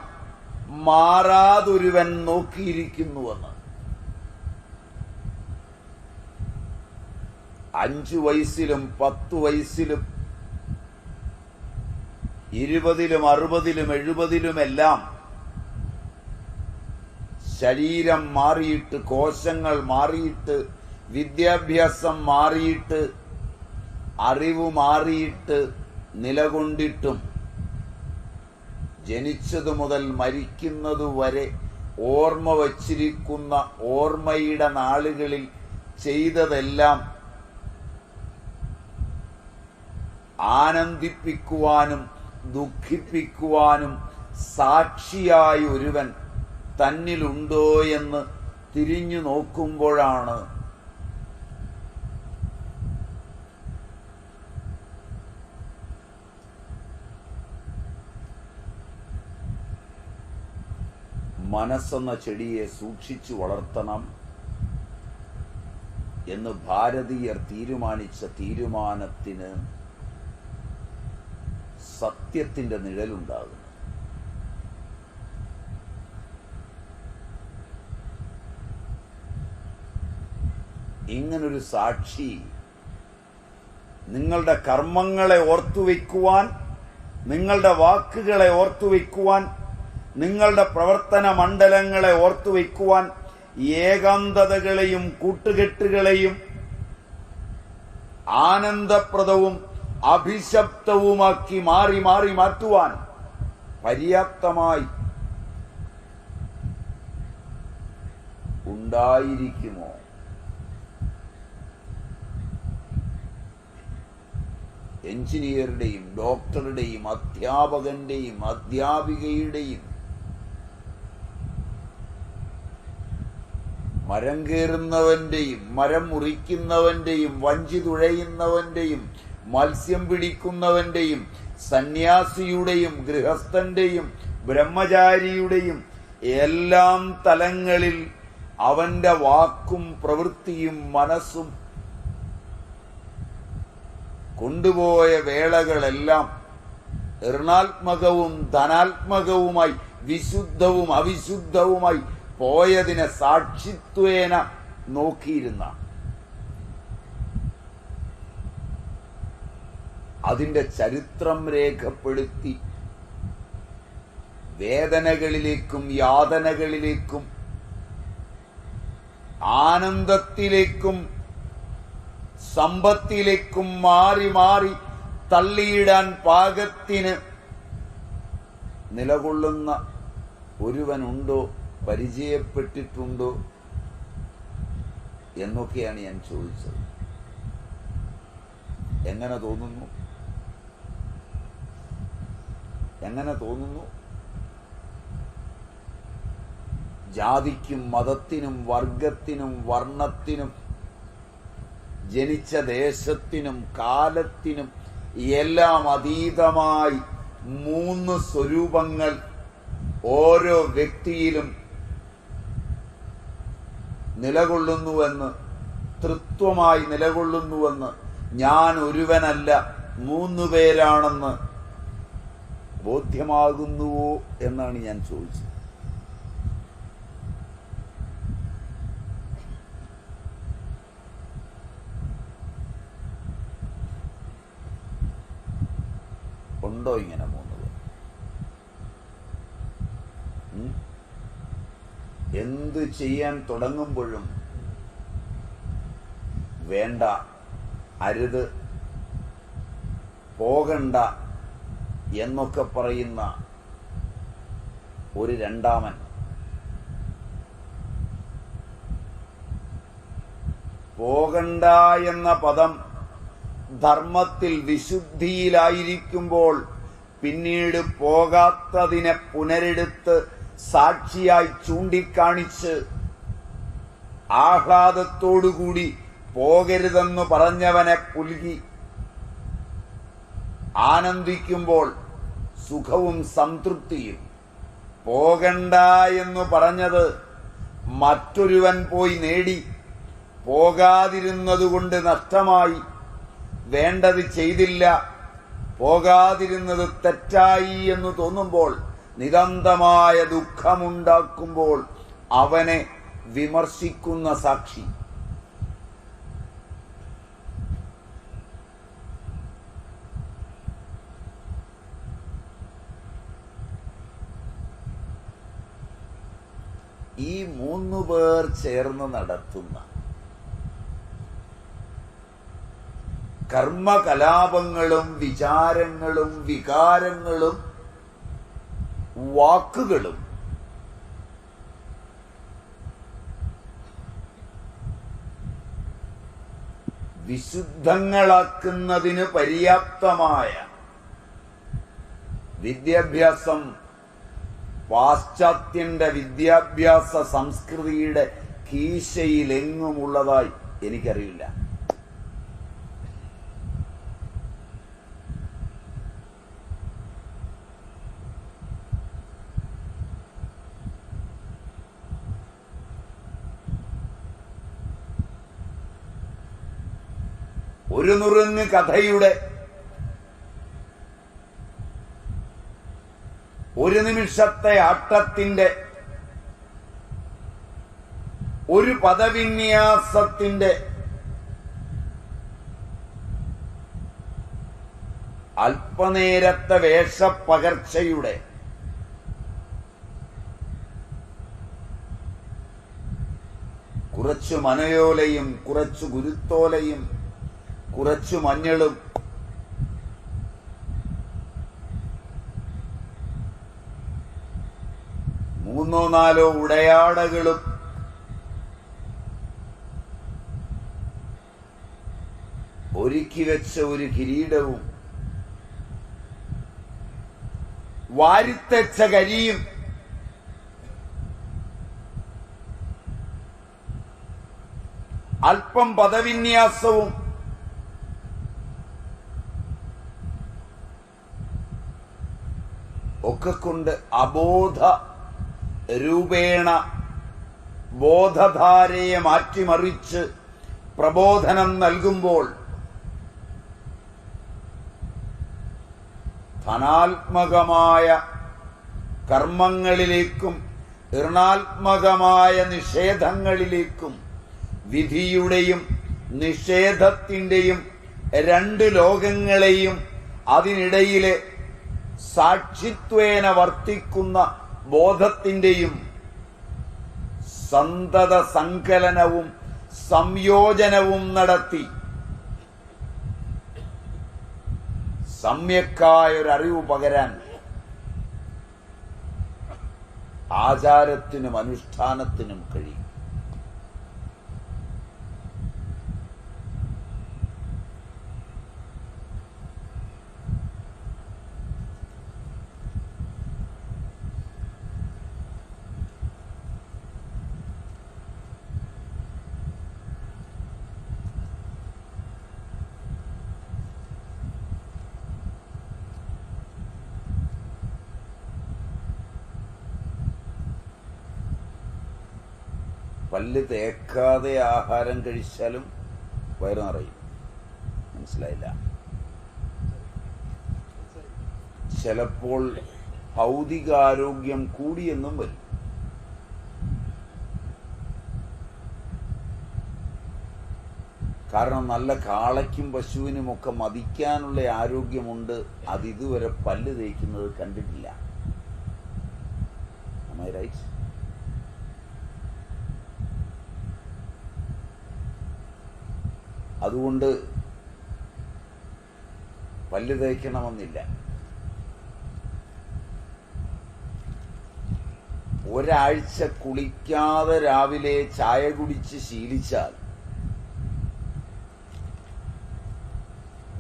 മാറാതൊരുവൻ നോക്കിയിരിക്കുന്നുവെന്ന്. 5 വയസ്സിലും 10 വയസ്സിലും 20-ലും 60-ലും 70-ലുമെല്ലാം ശരീരം മാറിയിട്ട്, കോശങ്ങൾ മാറിയിട്ട്, വിദ്യാഭ്യാസം മാറിയിട്ട്, അറിവ് മാറിയിട്ട് നിലകൊണ്ടിട്ടും ജനിച്ചതു മുതൽ മരിക്കുന്നതുവരെ ഓർമ്മ വച്ചിരിക്കുന്ന ഓർമ്മയുടെ നാളുകളിൽ ചെയ്തതെല്ലാം ആനന്ദിപ്പിക്കുവാനും ദുഃഖിപ്പിക്കുവാനും സാക്ഷിയായ ഒരുവൻ തന്നിലുണ്ടോ എന്ന് തിരിഞ്ഞു നോക്കുമ്പോഴാണ് മനസ്സെന്ന ചെടിയെ സൂക്ഷിച്ചു വളർത്തണം എന്ന് ഭാരതീയർ തീരുമാനിച്ച തീരുമാനത്തിന് സത്യത്തിന്റെ നിഴലുണ്ടാകുന്നു. ഇങ്ങനൊരു സാക്ഷി നിങ്ങളുടെ കർമ്മങ്ങളെ ഓർത്തുവെക്കുവാൻ, നിങ്ങളുടെ വാക്കുകളെ ഓർത്തുവെക്കുവാൻ, നിങ്ങളുടെ പ്രവർത്തന മണ്ഡലങ്ങളെ ഓർത്തുവെക്കുവാൻ, ഏകാന്തതകളെയും കൂട്ടുകെട്ടുകളെയും ആനന്ദപ്രദവും അഭിശപ്തവുമാക്കി മാറി മാറി മാറ്റുവാൻ പര്യാപ്തമായി ഉണ്ടായിരിക്കുമോ? എഞ്ചിനീയറുടെയും ഡോക്ടറുടെയും അധ്യാപകന്റെയും അധ്യാപികയുടെയും മരം കയറുന്നവന്റെയും മരം മുറിക്കുന്നവന്റെയും വഞ്ചി തുഴയുന്നവന്റെയും മത്സ്യം പിടിക്കുന്നവന്റെയും സന്യാസിയുടെയും ഗൃഹസ്ഥന്റെയും ബ്രഹ്മചാരിയുടെയും എല്ലാം തലങ്ങളിൽ അവന്റെ വാക്കും പ്രവൃത്തിയും മനസ്സും കൊണ്ടുപോയ വേളകളെല്ലാം ഋണാത്മകവും ധനാത്മകവുമായി വിശുദ്ധവും അവിശുദ്ധവുമായി പോയതിനെ സാക്ഷിത്വേന നോക്കിയിരുന്ന, അതിന്റെ ചരിത്രം രേഖപ്പെടുത്തി വേദനകളിലേക്കും യാതനകളിലേക്കും ആനന്ദത്തിലേക്കും സമ്പത്തിലേക്കും മാറി മാറി തള്ളിയിടാൻ പാകത്തിന് നിലകൊള്ളുന്ന ഒരുവനുണ്ടോ, പരിചയപ്പെട്ടിട്ടുണ്ടോ എന്നൊക്കെയാണ് ഞാൻ ചോദിച്ചത്. എങ്ങനെ തോന്നുന്നു? എങ്ങനെ തോന്നുന്നു? ജാതിക്കും മതത്തിനും വർഗത്തിനും വർണ്ണത്തിനും ജനിച്ച ദേശത്തിനും കാലത്തിനും എല്ലാം അതീതമായി 3 സ്വരൂപങ്ങൾ ഓരോ വ്യക്തിയിലും നിലകൊള്ളുന്നുവെന്ന്, തൃത്വമായി നിലകൊള്ളുന്നുവെന്ന്, ഞാൻ ഒരുവനല്ല 3 പേരാണെന്ന് ബോധ്യമാകുന്നുവോ എന്നാണ് ഞാൻ ചോദിച്ചത്. ഉണ്ടോ ഇങ്ങനെ 3 പേർ? എന്ത് ചെയ്യാൻ തുടങ്ങുമ്പോഴും വേണ്ട, അരുത്, പോകണ്ട എന്നൊക്കെ പറയുന്ന ഒരു രണ്ടാമൻ, പോകണ്ട എന്ന പദം ധർമ്മത്തിൽ വിശുദ്ധിയിലായിരിക്കുമ്പോൾ പിന്നീട് പോകാത്തതിനെ പുനരെടുത്ത് സാക്ഷിയായി ചൂണ്ടിക്കാണിച്ച് ആഹ്ലാദത്തോടുകൂടി പോകരുതെന്ന് പറഞ്ഞവനെ പുൽകി ആനന്ദിക്കുമ്പോൾ സുഖവും സംതൃപ്തിയും പോകണ്ട എന്ന് പറഞ്ഞത് മറ്റൊരുവൻ പോയി നേടി, പോകാതിരുന്നതുകൊണ്ട് നഷ്ടമായി, വേണ്ടത് ചെയ്തില്ല, പോകാതിരുന്നത് തെറ്റായി എന്ന് തോന്നുമ്പോൾ, നിതാന്തമായ ദുഃഖമുണ്ടാക്കുമ്പോൾ അവനെ വിമർശിക്കുന്ന സാക്ഷി. ഈ 3 പേർ ചേർന്ന് നടത്തുന്ന കർമ്മകലാപങ്ങളും വിചാരങ്ങളും വികാരങ്ങളും വാക്കുകളും വിശുദ്ധങ്ങളാക്കുന്നതിന് പര്യാപ്തമായ വിദ്യാഭ്യാസം പാശ്ചാത്യന്റെ വിദ്യാഭ്യാസ സംസ്കൃതിയുടെ കീശയിലെങ്ങുമുള്ളതായി എനിക്കറിയില്ല. ഒരു നുറുങ്ങ് കഥയുടെ, ഒരു നിമിഷത്തെ ആട്ടത്തിന്റെ, ഒരു പദവിന്യാസത്തിന്റെ, അല്പനേരത്തെ വേഷപ്പകർച്ചയുടെ, കുറച്ചു മനയോലയും കുറച്ചു ഗുരുത്തോലയും കുറച്ചു മഞ്ഞളും, മൂന്നോ നാലോ ഉടയാടകളും, ഒരുക്കി വെച്ച ഒരു കിരീടവും, വാരിത്തച്ച കരിയും, അല്പം പദവിന്യാസവും, ഒക്കെ കൊണ്ട് അബോധ രൂപേണ ബോധധാരയെ മാറ്റിമറിച്ച് പ്രബോധനം നൽകുമ്പോൾ ധനാത്മകമായ കർമ്മങ്ങളിലേക്കും ഋണാത്മകമായ നിഷേധങ്ങളിലേക്കും, വിധിയുടെയും നിഷേധത്തിന്റെയും 2 ലോകങ്ങളെയും അതിനിടയിലെ സാക്ഷിത്വേന വർത്തിക്കുന്ന ബോധത്തിന്റെയും സന്തത സങ്കലനവും സംയോജനവും നടത്തി സമ്യക്കായൊരറിവ് പകരാൻ ആചാരത്തിനും അനുഷ്ഠാനത്തിനും കഴിയും. പല്ല് തേക്കാതെ ആഹാരം കഴിച്ചാലും വയറ് നിറയും. മനസ്സിലായില്ല? ചിലപ്പോൾ ഭൗതികാരോഗ്യം കൂടിയെന്നും വരും. കാരണം നല്ല കാളയ്ക്കും പശുവിനുമൊക്കെ മതിക്കാനുള്ള ആരോഗ്യമുണ്ട്. അതിതുവരെ പല്ല് തേക്കുന്നത് കണ്ടിട്ടില്ല. Am I right? അതുകൊണ്ട് പല്ല് തേക്കണമെന്നില്ല. ഒരാഴ്ച കുളിക്കാതെ രാവിലെ ചായ കുടിച്ച് ശീലിച്ചാൽ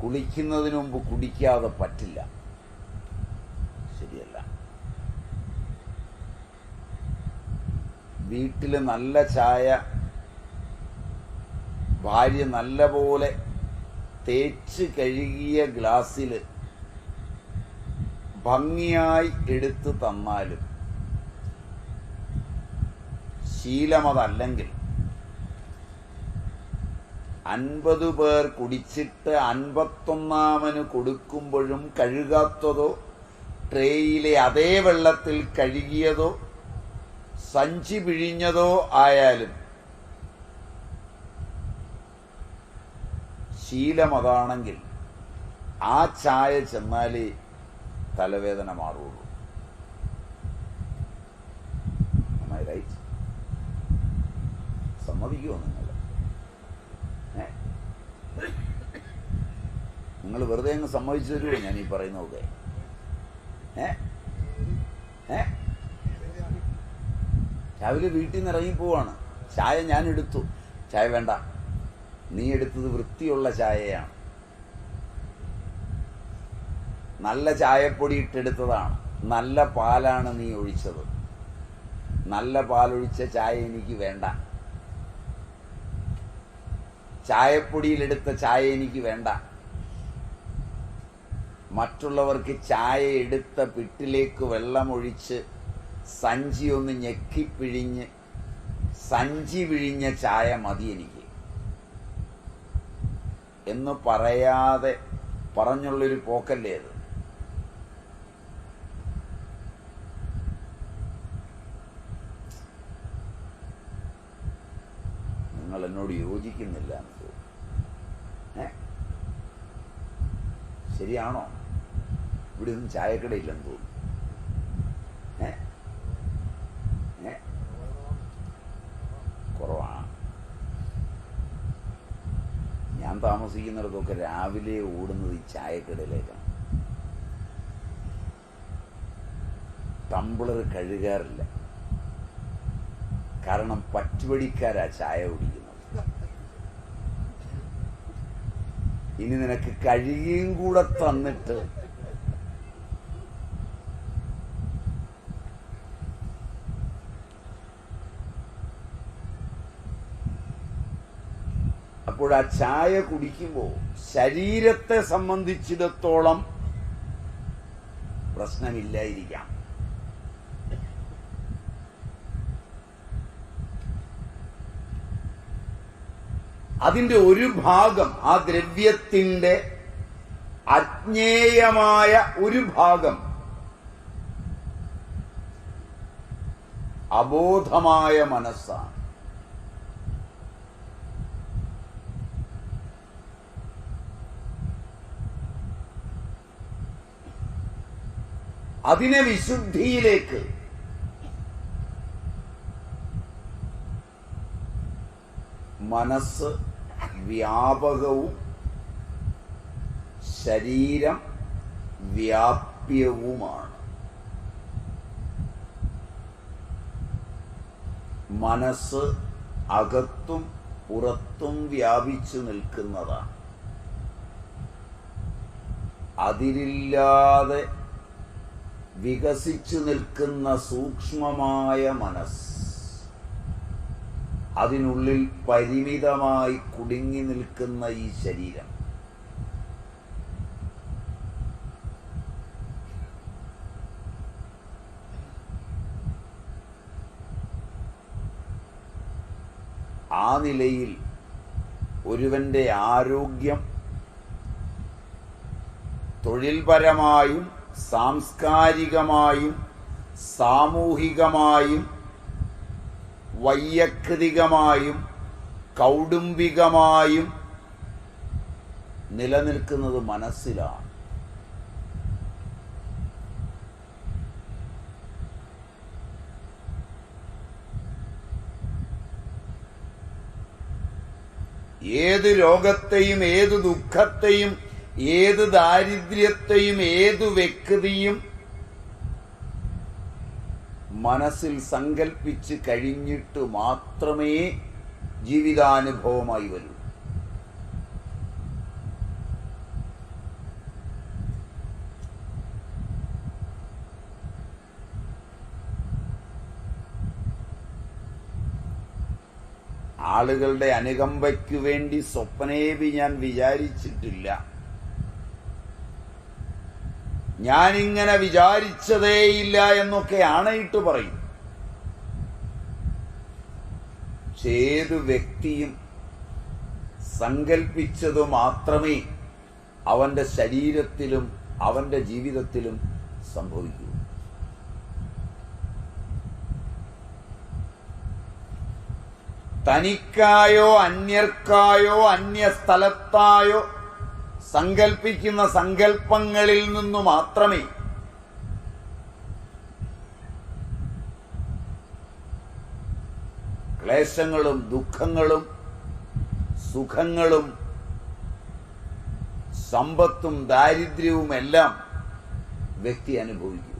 കുളിക്കുന്നതിന് മുമ്പ് കുടിക്കാതെ പറ്റില്ല. ശരിയല്ല. വീട്ടില് നല്ല ചായ ഭാര്യ നല്ല പോലെ തേച്ച് കഴുകിയ ഗ്ലാസ്സിൽ ഭംഗിയായി എടുത്തു തന്നാലും ശീലമതല്ലെങ്കിൽ 50 പേർ കുടിച്ചിട്ട് 51ാമന് കൊടുക്കുമ്പോഴും കഴുകാത്തതോ ട്രേയിലെ അതേ വെള്ളത്തിൽ കഴുകിയതോ സഞ്ചി പിഴിഞ്ഞതോ ആയാലും ശീലമതാണെങ്കിൽ ആ ചായ ചെന്നാലേ തലവേദന മാറുള്ളൂ. റൈറ്റ്? സമ്മതിക്കുമോ നിങ്ങൾ? നിങ്ങൾ വെറുതെ അങ്ങ് സമ്മതിച്ചു തരുമോ ഞാൻ ഈ പറയുന്നതൊക്കെ? രാവിലെ വീട്ടിൽ നിന്ന് ഇറങ്ങിപ്പോവാണ്, ചായ ഞാൻ എടുത്തു. ചായ വേണ്ട, നീ എടുത്തത് വൃത്തിയുള്ള ചായയാണ്, നല്ല ചായപ്പൊടി ഇട്ടെടുത്തതാണ്, നല്ല പാലാണ് നീ ഒഴിച്ചത്, നല്ല പാലൊഴിച്ച ചായ എനിക്ക് വേണ്ട, ചായപ്പൊടിയിലെടുത്ത ചായ എനിക്ക് വേണ്ട. മറ്റുള്ളവർക്ക് ചായ എടുത്ത പിട്ടിലേക്ക് വെള്ളമൊഴിച്ച് സഞ്ചി ഒന്ന് ഞെക്കിപ്പിഴിഞ്ഞ് സഞ്ചി പിഴിഞ്ഞ ചായ മതി എനിക്ക് എന്ന് പറയാതെ പറഞ്ഞുള്ളൊരു പോക്കല്ലേ അത്? നിങ്ങൾ എന്നോട് യോജിക്കുന്നില്ല എന്ന് തോന്നുന്നു. ശരിയാണോ? ഇവിടെ ഒന്നും ചായക്കടയില്ലെന്ന് തോന്നുന്നു. കുറവാണ്. ഞാൻ താമസിക്കുന്നിടത്തൊക്കെ രാവിലെ ഓടുന്നത് ഈ ചായക്കടയിലേക്കാണ്. ടംബ്ലർ കഴുകാറില്ല, കാരണം പറ്റുവടിക്കാരാ ചായ കുടിക്കുന്നത്. ഇനി നിനക്ക് കഴുകിയും കൂടെ തന്നിട്ട് അപ്പോൾ ആ ചായ കുടിക്കുമ്പോൾ ശരീരത്തെ സംബന്ധിച്ചിടത്തോളം പ്രശ്നമില്ലായിരിക്കാം. അതിന്റെ ഒരു ഭാഗം, ആ ദ്രവ്യത്തിന്റെ അജ്ഞേയമായ ഒരു ഭാഗം അബോധമായ മനസ്സാണ്. അതിനെ വിശുദ്ധിയിലേക്ക് മനസ്സ് വ്യാപകവും ശരീരം വ്യാപ്യവുമാണ്. മനസ്സ് അകത്തും പുറത്തും വ്യാപിച്ചു നിൽക്കുന്നതാണ്. അതിരില്ലാതെ വികസിച്ചു നിൽക്കുന്ന സൂക്ഷ്മമായ മനസ്സ്, അതിനുള്ളിൽ പരിമിതമായി കുടുങ്ങി നിൽക്കുന്ന ഈ ശരീരം, ആ നിലയിൽ ഒരുവന്റെ ആരോഗ്യം തൊഴിൽപരമായും സാംസ്കാരികമായും സാമൂഹികമായും വൈയക്തികമായും കൗടുംബികമായും നിലനിൽക്കുന്നത് മനസ്സിലാണ്. ഏത് രോഗത്തെയും ഏത് ദുഃഖത്തെയും ഏത് ദാരിദ്ര്യത്തെയും ഏത് വ്യക്തിയും മനസ്സിൽ സങ്കൽപ്പിച്ച് കഴിഞ്ഞിട്ട് മാത്രമേ ജീവിതാനുഭവമായി വരൂ. ആളുകളുടെ അനുകമ്പയ്ക്കു വേണ്ടി സ്വപ്നേപി ഞാൻ വിചാരിച്ചിട്ടില്ല. ഞാനിങ്ങനെ വിചാരിച്ചതേയില്ല എന്നൊക്കെ ആണയിട്ട് പറയും. ഏത് വ്യക്തിയും സങ്കൽപ്പിച്ചതു മാത്രമേ അവന്റെ ശരീരത്തിലും അവന്റെ ജീവിതത്തിലും സംഭവിക്കൂ. തനിക്കായോ അന്യർക്കായോ അന്യസ്ഥലത്തായോ സങ്കൽപ്പിക്കുന്ന സങ്കല്പങ്ങളിൽ നിന്നു മാത്രമേ ക്ലേശങ്ങളും ദുഃഖങ്ങളും സുഖങ്ങളും സമ്പത്തും ദാരിദ്ര്യവും എല്ലാം വ്യക്തി അനുഭവിക്കൂ.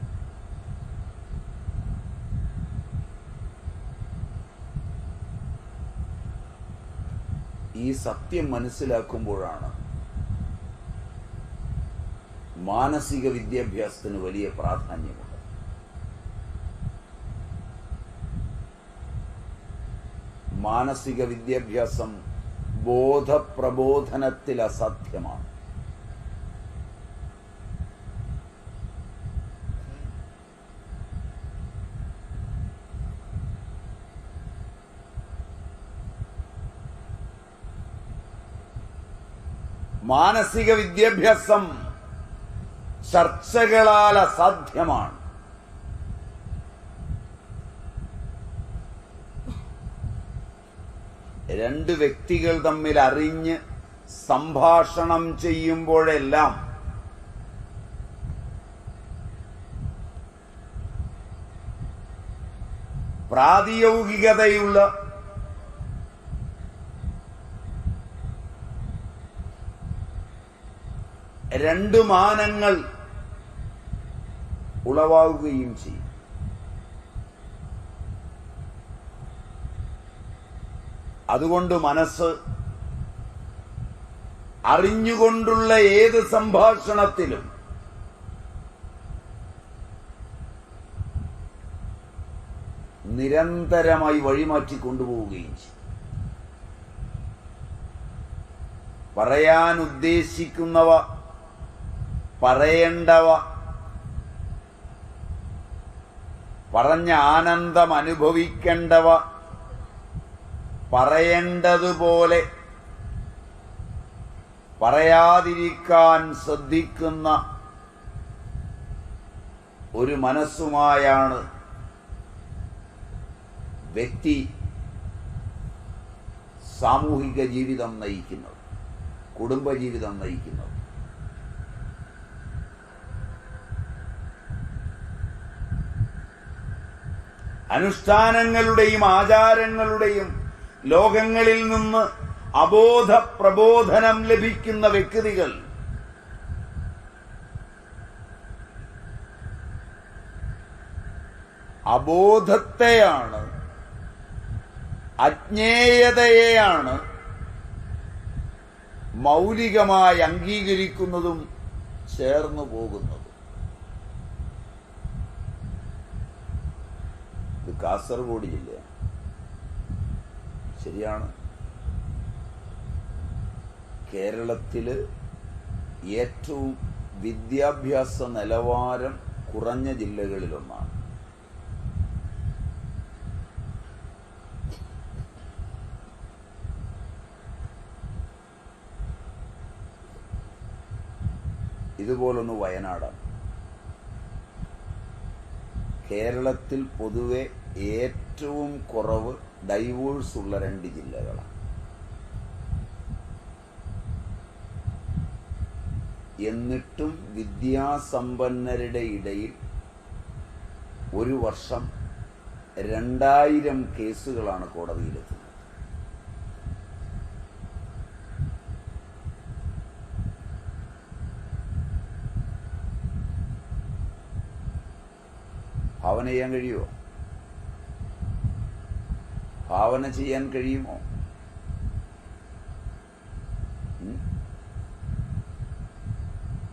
ഈ സത്യം മനസ്സിലാക്കുമ്പോഴാണ് മാനസിക വിദ്യാഭ്യാസത്തിന് വലിയ പ്രാധാന്യമുണ്ട്. മാനസിക വിദ്യാഭ്യാസം ബോധപ്രബോധനത്തിൽ അസാധ്യമാണ്. മാനസിക വിദ്യാഭ്യാസം ചർച്ചകളാൽ അസാധ്യമാണ്. രണ്ട് വ്യക്തികൾ തമ്മിൽ അറിഞ്ഞ് സംഭാഷണം ചെയ്യുമ്പോഴെല്ലാം പ്രാതിയോഗികതയുള്ള രണ്ട് മാനങ്ങൾ ഉളവാകുകയും ചെയ്യും. അതുകൊണ്ട് മനസ്സ് അറിഞ്ഞുകൊണ്ടുള്ള ഏത് സംഭാഷണത്തിലും നിരന്തരമായി വഴിമാറ്റിക്കൊണ്ടുപോവുകയും ചെയ്യും. പറയാൻ ഉദ്ദേശിക്കുന്നവ, പറയേണ്ടവ, പറഞ്ഞ ആനന്ദം അനുഭവിക്കേണ്ടവ പറയേണ്ടതുപോലെ പറയാതിരിക്കാൻ ശ്രദ്ധിക്കുന്ന ഒരു മനസ്സുമായാണ് വ്യക്തി സാമൂഹിക ജീവിതം നയിക്കുന്നത്, കുടുംബജീവിതം നയിക്കുന്നത്. അനുഷ്ഠാനങ്ങളുടെയും ആചാരങ്ങളുടെയും ലോകങ്ങളിൽ നിന്ന് അബോധ പ്രബോധനം ലഭിക്കുന്ന വ്യക്തികൾ അബോധത്തെയാണ്, അജ്ഞേയതയെയാണ് മൗലികമായി അംഗീകരിക്കുന്നതും ചേർന്നു പോകുന്നതും. ഇത് കാസർഗോഡ് ജില്ലയാണ്. ശരിയാണ്, കേരളത്തില് ഏറ്റവും വിദ്യാഭ്യാസ നിലവാരം കുറഞ്ഞ ജില്ലകളിലൊന്നാണ്. ഇതുപോലൊന്ന് വയനാടാണ്. കേരളത്തിൽ പൊതുവെ ഏറ്റവും കുറവ് ഡൈവോഴ്സ് ഉള്ള 2 ജില്ലകളാണ്. എന്നിട്ടും വിദ്യാസമ്പന്നരുടെ ഇടയിൽ ഒരു വർഷം 2000 കേസുകളാണ് കോടതിയിലെത്തുന്നത്. ഭാവന ചെയ്യാൻ കഴിയുമോ? ഭാവന ചെയ്യാൻ കഴിയുമോ?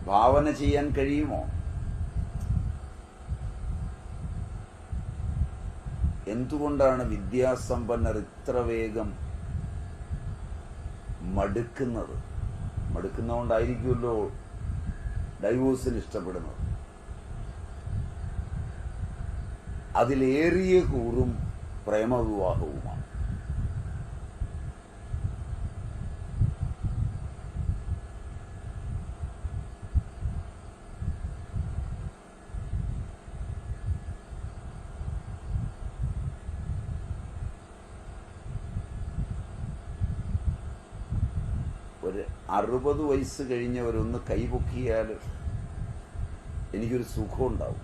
ഭാവന ചെയ്യാൻ കഴിയുമോ? എന്തുകൊണ്ടാണ് വിദ്യാസമ്പന്നർ ഇത്ര വേഗം മടുക്കുന്നത്? മടുക്കുന്നതുകൊണ്ടായിരിക്കുമല്ലോ ഡൈവോഴ്സിന് ഇഷ്ടപ്പെടുന്നത്. അതിലേറിയ കൂറും പ്രേമവിവാഹവുമാണ്. ഒരു 60 വയസ്സ് കഴിഞ്ഞവരൊന്ന് കൈപൊക്കിയാൽ എനിക്കൊരു സുഖം ഉണ്ടാവും.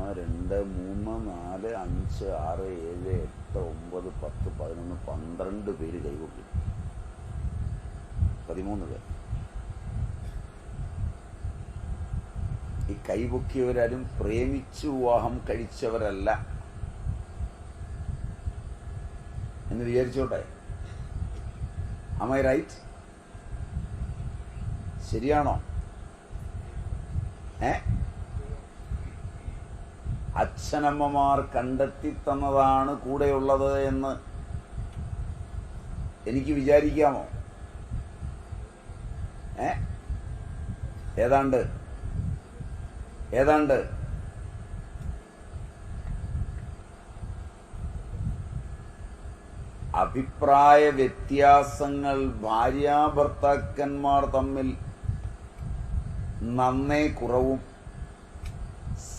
1 2 3 4 5 6 7 8 9 10 11 12 പേര് കൈപൊക്കി. 13 പേർ. ഈ കൈപൊക്കിയവരാരും പ്രേമിച്ച് വിവാഹം കഴിച്ചവരല്ല എന്ന് വിചാരിച്ചോട്ടെ. Am I right? ശരിയാണോ? അച്ഛനമ്മമാർ കണ്ടെത്തി തന്നതാണ് കൂടെയുള്ളത് എന്ന് എനിക്ക് വിചാരിക്കാമോ? ഏതാണ്ട് അഭിപ്രായ വ്യത്യാസങ്ങൾ ഭാര്യാഭർത്താക്കന്മാർ തമ്മിൽ നന്നേ കുറവും,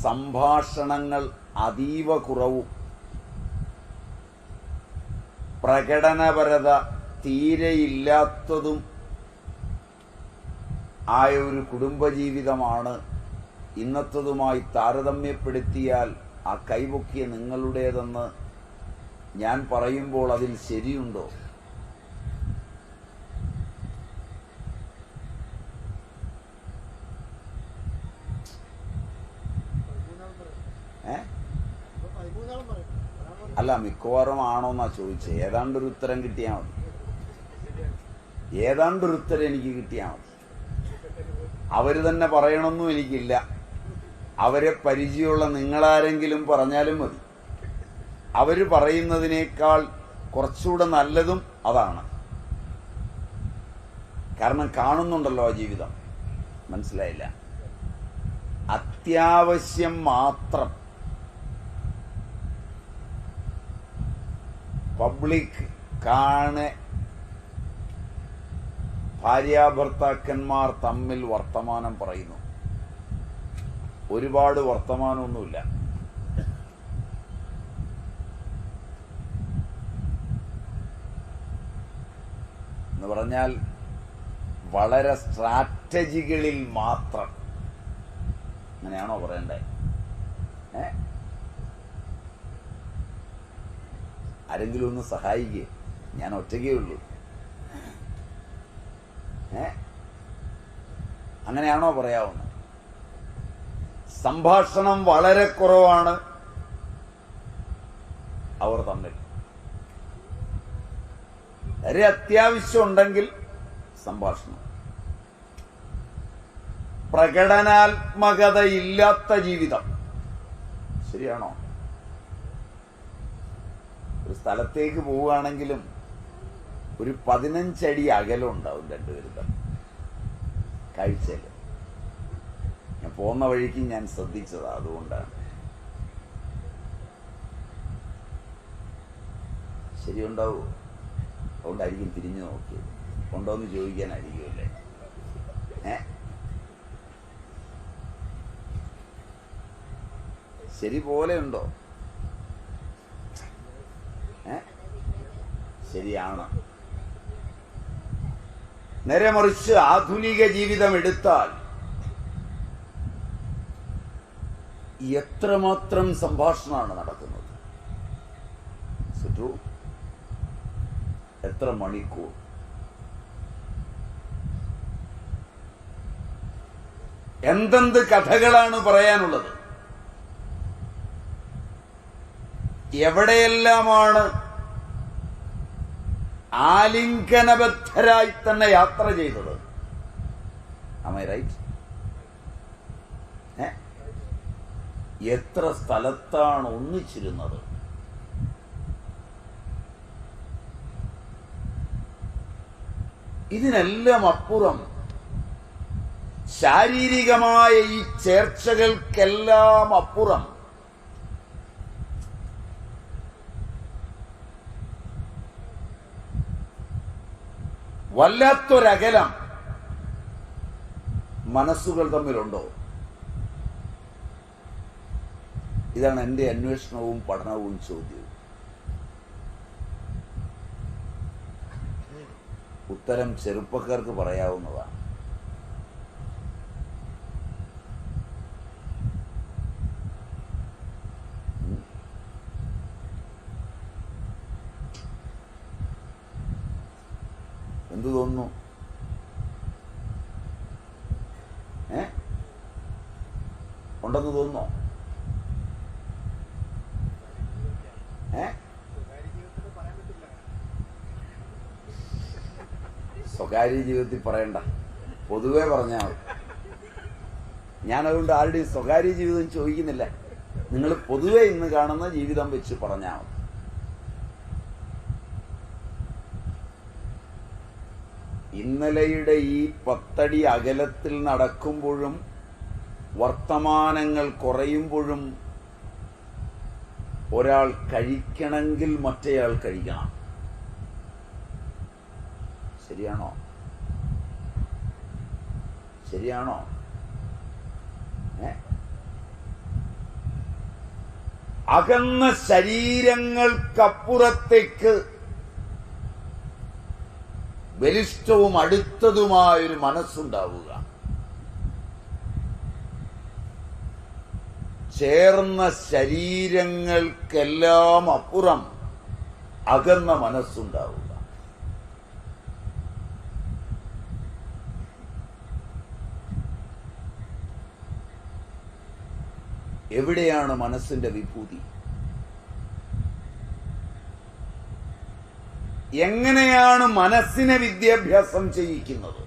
സംഭാഷണങ്ങൾ അതീവ കുറവും, പ്രകടനപരത തീരെയില്ലാത്തതും ആയ ഒരു കുടുംബജീവിതമാണ് ഇന്നത്തതുമായി താരതമ്യപ്പെടുത്തിയാൽ ആ കൈപൊക്കിയ നിങ്ങളുടേതെന്ന് ഞാൻ പറയുമ്പോൾ അതിൽ ശരിയുണ്ടോ? അല്ല, മിക്കവാറും ആണോന്നാ ചോദിച്ചത്. ഏതാണ്ടൊരു ഉത്തരം കിട്ടിയാൽ മതി. ഏതാണ്ടൊരു ഉത്തരം എനിക്ക് കിട്ടിയാൽ മതി. അവര് തന്നെ പറയണമെന്നും എനിക്കില്ല. അവരെ പരിചയമുള്ള നിങ്ങളാരെങ്കിലും പറഞ്ഞാലും മതി. അവര് പറയുന്നതിനേക്കാൾ കുറച്ചുകൂടെ നല്ലതും അതാണ്. കാരണം കാണുന്നുണ്ടല്ലോ ആ ജീവിതം. മനസ്സിലായില്ല? അത്യാവശ്യം മാത്രം പബ്ലിക് കാണെ ഭാര്യാഭർത്താക്കന്മാർ തമ്മിൽ വർത്തമാനം പറയുന്നു. ഒരുപാട് വർത്തമാനമൊന്നുമില്ല. എന്ന് പറഞ്ഞാൽ വളരെ സ്ട്രാറ്റജികളിൽ മാത്രം. അങ്ങനെയാണോ പറയണ്ടേ? ആരെങ്കിലും ഒന്ന് സഹായിക്കേ. ഞാൻ ഒറ്റയ്ക്കേ ഉള്ളൂ. അങ്ങനെയാണോ പറയാവുന്നത്? സംഭാഷണം വളരെ കുറവാണ് അവർ തമ്മിൽ. വളരെ അത്യാവശ്യം ഉണ്ടെങ്കിൽ സംഭാഷണം. പ്രകടനാത്മകതയില്ലാത്ത ജീവിതം. ശരിയാണോ? ഒരു സ്ഥലത്തേക്ക് പോവുകയാണെങ്കിലും ഒരു 15 അടി അകലം ഉണ്ടാവും രണ്ടുപേരും തമ്മിൽ കാഴ്ചയിൽ. ഞാൻ പോകുന്ന വഴിക്ക് ഞാൻ ശ്രദ്ധിച്ചതാ. അതുകൊണ്ടാണ്. ശരിയുണ്ടാവൂ? അതുകൊണ്ടായിരിക്കും തിരിഞ്ഞു നോക്കിയത്. ഉണ്ടോന്ന് ചോദിക്കാനായിരിക്കുമല്ലേ? ശരി പോലെ ഉണ്ടോ? ശരിയാണ്. നേരെ മറിച്ച് ആധുനിക ജീവിതം എടുത്താൽ എത്രമാത്രം സംഭാഷണമാണ് നടക്കുന്നത്. സുറ്റു എത്ര മണിക്കൂർ. എന്തെന്ത് കഥകളാണ് പറയാനുള്ളത്. എവിടെയെല്ലാമാണ് ആലിംഗനബദ്ധരായി തന്നെ യാത്ര ചെയ്തത്. Am I right? എത്ര സ്ഥലത്താണ് ഒന്നിച്ചിരുന്നത്. ഇതിനെല്ലാം അപ്പുറം ശാരീരികമായ ഈ ചേർച്ചകൾക്കെല്ലാം അപ്പുറം വല്ലാത്തൊരകലം മനസ്സുകൾ തമ്മിലുണ്ടോ? ഇതാണ് എൻ്റെ അന്വേഷണവും പഠനവും ചോദ്യവും. ഉത്തരം ചെറുപ്പക്കാർക്ക് പറയാവുന്നതാണ്. എന്തു തോന്നുന്നു? ഉണ്ടെന്ന് തോന്നുന്നോ? സ്വകാര്യ ജീവിതത്തിൽ പറയണ്ട, പൊതുവെ പറഞ്ഞാൽ മതി. ഞാനതുകൊണ്ട് ആരുടെയും സ്വകാര്യ ജീവിതം ചോദിക്കുന്നില്ല. നിങ്ങൾ പൊതുവെ ഇന്ന് കാണുന്ന ജീവിതം വെച്ച് പറഞ്ഞാൽ മതി. ഇന്നലെയുടെ ഈ 10 അടി അകലത്തിൽ നടക്കുമ്പോഴും വർത്തമാനങ്ങൾ കുറയുമ്പോഴും ഒരാൾ കഴിക്കണമെങ്കിൽ മറ്റേയാൾ കഴിക്കണം. ശരിയാണോ? ശരിയാണോ? അകന്ന ശരീരങ്ങൾക്കപ്പുറത്തേക്ക് ബലിഷ്ഠവും അടുത്തതുമായൊരു മനസ്സുണ്ടാവുക, ചേർന്ന ശരീരങ്ങൾക്കെല്ലാം അപ്പുറം അകന്ന മനസ്സുണ്ടാവുക. എവിടെയാണ് മനസ്സിന്റെ വിഭൂതി? എങ്ങനെയാണ് മനസ്സിനെ വിദ്യാഭ്യാസം ചെയ്യിക്കുന്നത്?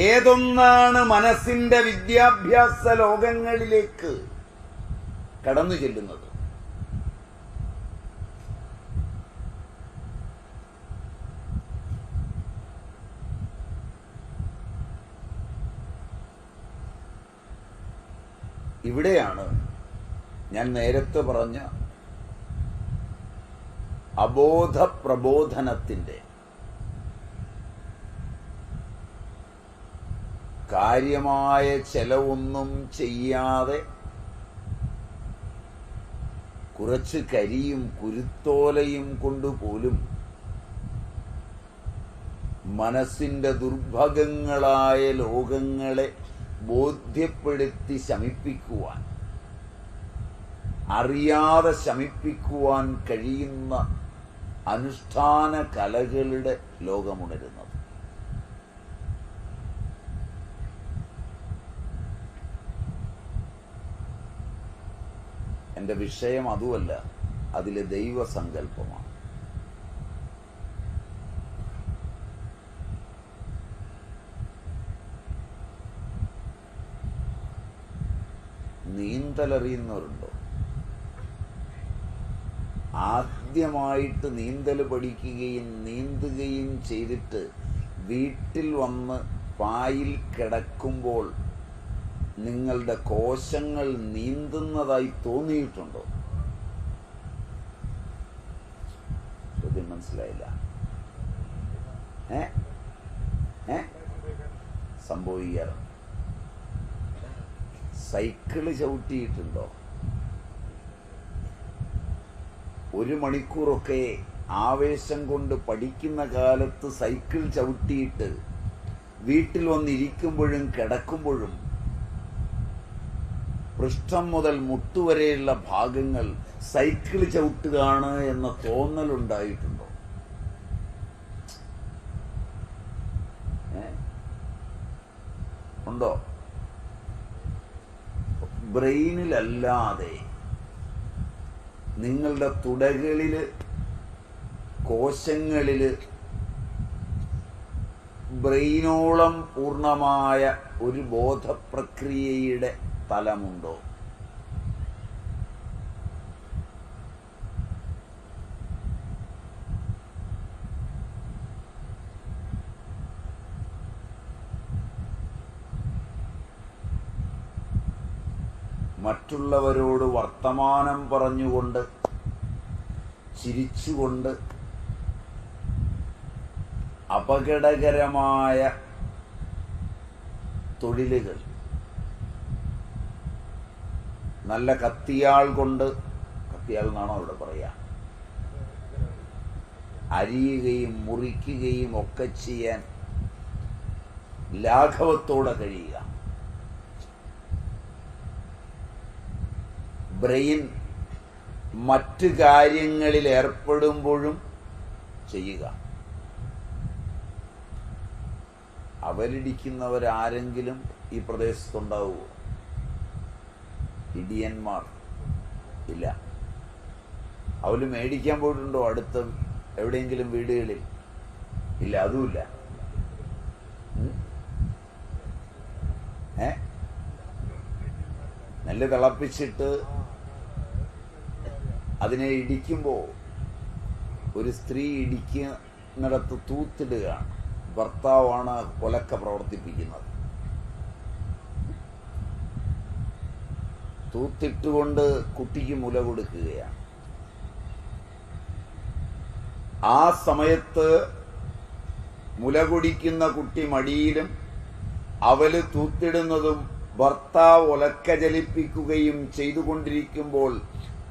ഏതൊന്നാണ് മനസ്സിന്റെ വിദ്യാഭ്യാസ ലോകങ്ങളിലേക്ക് കടന്നു ചെല്ലുന്നത്? ഇവിടെയാണ് ഞാൻ നേരത്തെ പറഞ്ഞ അബോധ പ്രബോധനത്തിന്റെ കാര്യമായ ചെലവൊന്നും ചെയ്യാതെ കുറച്ച് കരിയും കുരുത്തോലയും കൊണ്ടുപോലും മനസ്സിന്റെ ദുർഭഗങ്ങളായ ലോകങ്ങളെ ബോധ്യപ്പെടുത്തി ശമിപ്പിക്കുവാൻ, അറിയാതെ ശമിപ്പിക്കുവാൻ കഴിയുന്ന അനുഷ്ഠാന കലകളുടെ ലോകമുണരുന്നത്. എന്റെ വിഷയം അതുമല്ല, അതിലെ ദൈവസങ്കല്പമാണ്. നീന്തലറിയുന്നവരുണ്ടോ? ആദ്യമായിട്ട് നീന്തൽ പഠിക്കുകയും നീന്തുകയും ചെയ്തിട്ട് വീട്ടിൽ വന്ന് പായിൽ കിടക്കുമ്പോൾ നിങ്ങളുടെ കോശങ്ങൾ നീന്തുന്നതായി തോന്നിയിട്ടുണ്ടോ? ചോദ്യം മനസ്സിലായില്ല. സംഭവിക്കാറുണ്ട്. സൈക്കിള് ചവിട്ടിയിട്ടുണ്ടോ? 1 മണിക്കൂറൊക്കെ ആവേശം കൊണ്ട് പഠിക്കുന്ന കാലത്ത് സൈക്കിൾ ചവിട്ടിയിട്ട് വീട്ടിൽ വന്നിരിക്കുമ്പോഴും കിടക്കുമ്പോഴും പൃഷ്ഠം മുതൽ മുട്ടുവരെയുള്ള ഭാഗങ്ങൾ സൈക്കിൾ ചവിട്ടുകയാണ് എന്ന തോന്നലുണ്ടായിട്ടുണ്ടോ? ഉണ്ടോ? ബ്രെയിനിലല്ലാതെ നിങ്ങളുടെ തുടകളില്, കോശങ്ങളില് ബ്രെയിനോളം പൂർണ്ണമായ ഒരു ബോധപ്രക്രിയയുടെ തലമുണ്ടോ? മറ്റുള്ളവരോട് വർത്തമാനം പറഞ്ഞുകൊണ്ട്, ചിരിച്ചുകൊണ്ട് അപകടകരമായ തൊഴിലുകൾ നല്ല കത്തിയാൾ കൊണ്ട്, കത്തിയാൾ എന്നാണോ അവിടെ പറയാ, അരിയുകയും മുറിക്കുകയും ഒക്കെ ചെയ്യാൻ ലാഘവത്തോടെ കഴിയുക. ബ്രെയിൻ മറ്റു കാര്യങ്ങളിൽ ഏർപ്പെടുമ്പോഴും ചെയ്യുക. അവരിടിക്കുന്നവരാരെങ്കിലും ഈ പ്രദേശത്തുണ്ടാവുമോ? ഇടിയന്മാർ ഇല്ല. അവര് മേടിക്കാൻ പോയിട്ടുണ്ടോ അടുത്ത എവിടെയെങ്കിലും വീടുകളിൽ? ഇല്ല, അതുമില്ല. നെല്ല് തിളപ്പിച്ചിട്ട് അതിനെ ഇടിക്കുമ്പോൾ ഒരു സ്ത്രീ ഇടിക്കുന്നിടത്ത് തൂത്തിടുകയാണ്. ഭർത്താവാണ് കൊലക്ക പ്രവർത്തിപ്പിക്കുന്നത്. തൂത്തിട്ടുകൊണ്ട് കുട്ടിക്ക് മുല കൊടുക്കുകയാണ്. ആ സമയത്ത് മുല കുടിക്കുന്ന കുട്ടി മടിയിലും അവല് തൂത്തിടുന്നതും ഭർത്താവ് ഒലക്ക ജലിപ്പിക്കുകയും ചെയ്തുകൊണ്ടിരിക്കുമ്പോൾ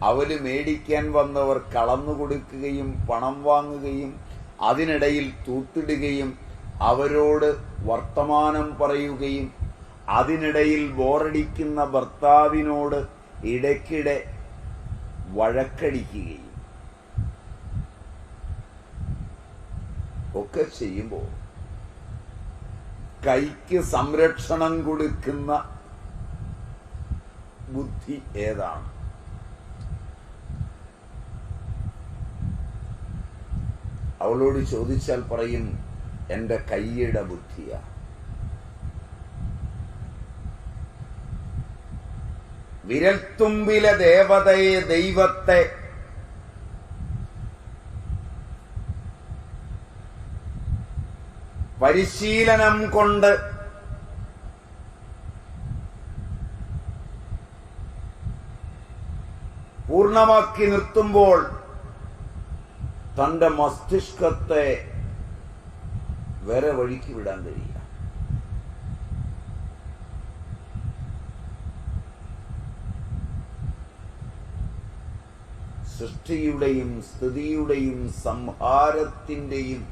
അവല് മേടിക്കാൻ വന്നവർ കളന്നു കൊടുക്കുകയും പണം വാങ്ങുകയും അതിനിടയിൽ തൂത്തിടുകയും അവരോട് വർത്തമാനം പറയുകയും അതിനിടയിൽ ബോറടിക്കുന്ന ഭർത്താവിനോട് ഇടയ്ക്കിടെ വഴക്കടിക്കുകയും ഒക്കെ ചെയ്യുമ്പോൾ കൈക്ക് സംരക്ഷണം കൊടുക്കുന്ന ബുദ്ധി ഏതാണ്? അവളോട് ചോദിച്ചാൽ പറയും, എന്റെ കൈയുടെ ബുദ്ധിയാ. വിരൽത്തുമ്പിലെ ദേവതയെ, ദൈവത്തെ പരിശീലനം കൊണ്ട് പൂർണ്ണമാക്കി നിർത്തുമ്പോൾ തന്റെ മസ്തിഷ്കത്തെ വേറെ വഴിക്ക് വിടാൻ കഴിയില്ല. സൃഷ്ടിയുടെയും സ്ഥിതിയുടെയും സംഹാരത്തിന്റെയും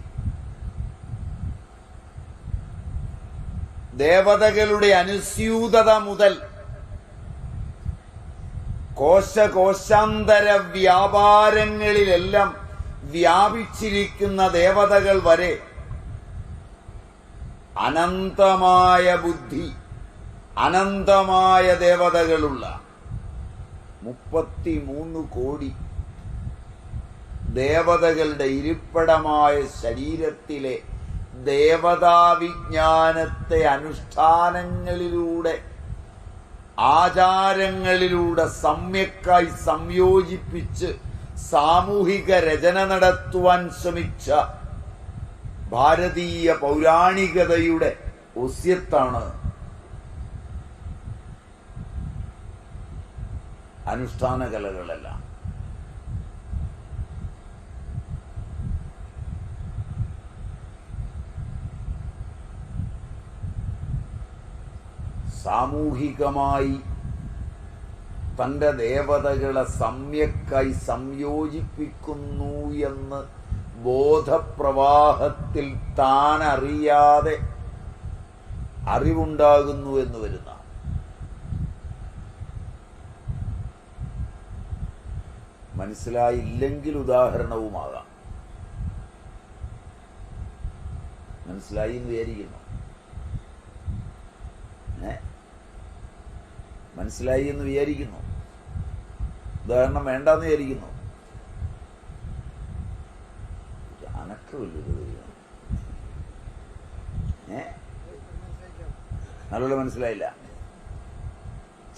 ദേവതകളുടെ അനുസ്യൂതത മുതൽ കോശകോശാന്തര വ്യാപാരങ്ങളിലെല്ലാം വ്യാപിച്ചിരിക്കുന്ന ദേവതകൾ വരെ അനന്തമായ ബുദ്ധി, അനന്തമായ ദേവതകളുള്ള 33 കോടി ദേവതകളുടെ ഇരിപ്പിടമായ ശരീരത്തിലെ ദേവതാവിജ്ഞാനത്തെ അനുഷ്ഠാനങ്ങളിലൂടെ, ആചാരങ്ങളിലൂടെ സമ്യക്കായി സംയോജിപ്പിച്ച് സാമൂഹിക രചന നടത്തുവാൻ ശ്രമിച്ച ഭാരതീയ പൗരാണികതയുടെ ഒസ്യത്താണ് അനുഷ്ഠാന കലകളെല്ലാം. സാമൂഹികമായി തന്റെ ദേവതകളെ സമ്യക്കായി സംയോജിപ്പിക്കുന്നു എന്ന് ബോധപ്രവാഹത്തിൽ താൻ അറിയാതെ അറിവുണ്ടാകുന്നു എന്ന് വരുന്ന മനസ്സിലായില്ലെങ്കിൽ ഉദാഹരണവുമാകാം. മനസ്സിലായി എന്ന് വിചാരിക്കുന്നു. മനസ്സിലായി എന്ന് വിചാരിക്കുന്നു. ഉദാഹരണം വേണ്ടെന്ന് വിചാരിക്കുന്നു. അനക്കമില്ലത് നല്ലോണം മനസ്സിലായില്ല.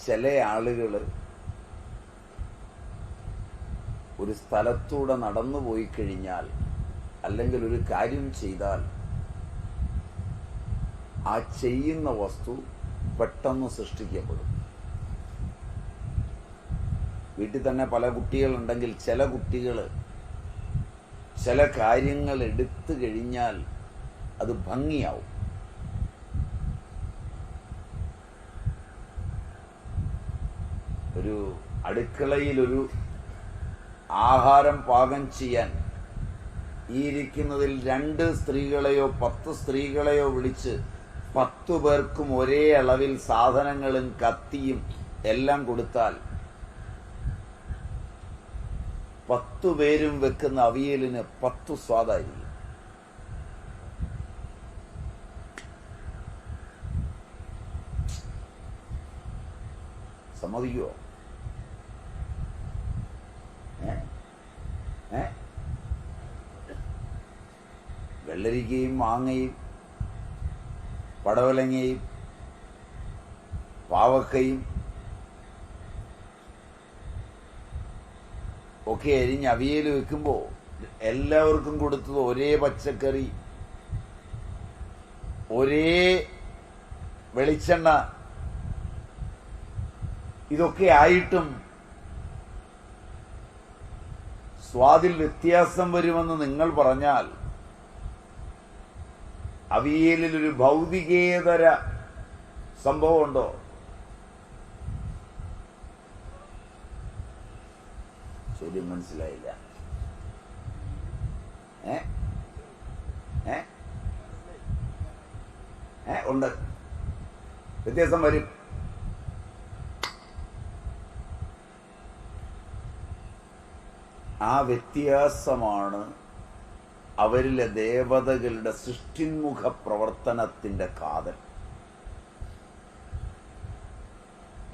ചില ആളുകള് ഒരു സ്ഥലത്തൂടെ നടന്നു പോയി കഴിഞ്ഞാൽ, അല്ലെങ്കിൽ ഒരു കാര്യം ചെയ്താൽ, ആ ചെയ്യുന്ന വസ്തു പെട്ടെന്ന് സൃഷ്ടിക്കപ്പെടും. വീട്ടിൽ തന്നെ പല കുട്ടികളുണ്ടെങ്കിൽ ചില കുട്ടികൾ ചില കാര്യങ്ങൾ എടുത്തു കഴിഞ്ഞാൽ അത് ഭംഗിയാവും. ഒരു അടുക്കളയിലൊരു ആഹാരം പാകം ചെയ്യാൻ ഈ ഇരിക്കുന്നതിൽ 2 സ്ത്രീകളെയോ 10 സ്ത്രീകളെയോ വിളിച്ച് 10 പേർക്കും ഒരേ അളവിൽ സാധനങ്ങളും കത്തിയും എല്ലാം കൊടുത്താൽ 10 പേരും വെക്കുന്ന അവിയലിന് 10 സ്വാദായിരിക്കും. സമ്മതിക്കുവോ? വെള്ളരിക്കയും മാങ്ങയും പടവലങ്ങയും പാവക്കയും ഒക്കെ അരിഞ്ഞ് അവിയൽ വെക്കുമ്പോൾ എല്ലാവർക്കും കൊടുത്തത് ഒരേ പച്ചക്കറി, ഒരേ വെളിച്ചെണ്ണ, ഇതൊക്കെ ആയിട്ടും സ്വാദിൽ വ്യത്യാസം വരുമെന്ന് നിങ്ങൾ പറഞ്ഞാൽ അവിയലിൽ ഒരു ഭൗതികേതര സംഭവമുണ്ടോ? ചോദ്യം മനസ്സിലായില്ല. ഉണ്ട്, വ്യത്യാസം വരും. ആ വ്യത്യാസമാണ് അവരിലെ ദേവതകളുടെ സൃഷ്ടിന്മുഖ പ്രവർത്തനത്തിന്റെ കാതൽ.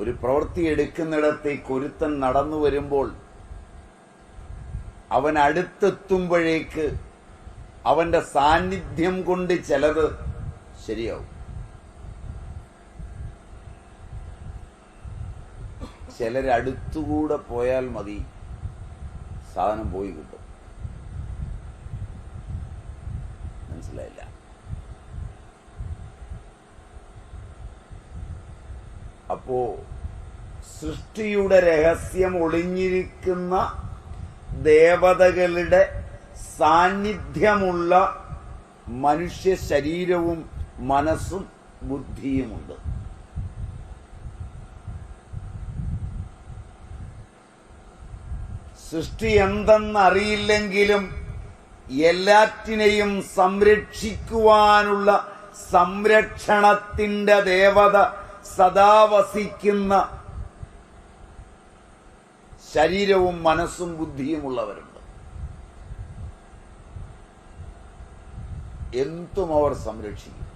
ഒരു പ്രവൃത്തി എടുക്കുന്നിടത്തേക്ക് ഒരുത്തൻ നടന്നു വരുമ്പോൾ അവൻ അടുത്തെത്തുമ്പോഴേക്ക് അവന്റെ സാന്നിധ്യം കൊണ്ട് ചിലത് ശരിയാവും, ചിലരടുത്തുകൂടെ പോയാൽ മതി സാധനം പോയി കിട്ടും. മനസ്സിലായില്ല? അപ്പോ സൃഷ്ടിയുടെ രഹസ്യം ഒളിഞ്ഞിരിക്കുന്ന ദേവതകളുടെ സാന്നിധ്യമുള്ള മനുഷ്യ ശരീരവും മനസ്സും ബുദ്ധിയുമുണ്ട്. സൃഷ്ടി എന്തെന്നറിയില്ലെങ്കിലും എല്ലാറ്റിനെയും സംരക്ഷിക്കുവാനുള്ള സംരക്ഷണത്തിന്റെ ദേവത സദാ വസിക്കുന്ന ശരീരവും മനസ്സും ബുദ്ധിയുമുള്ളവരുണ്ട്. എന്തും അവർ സംരക്ഷിക്കും.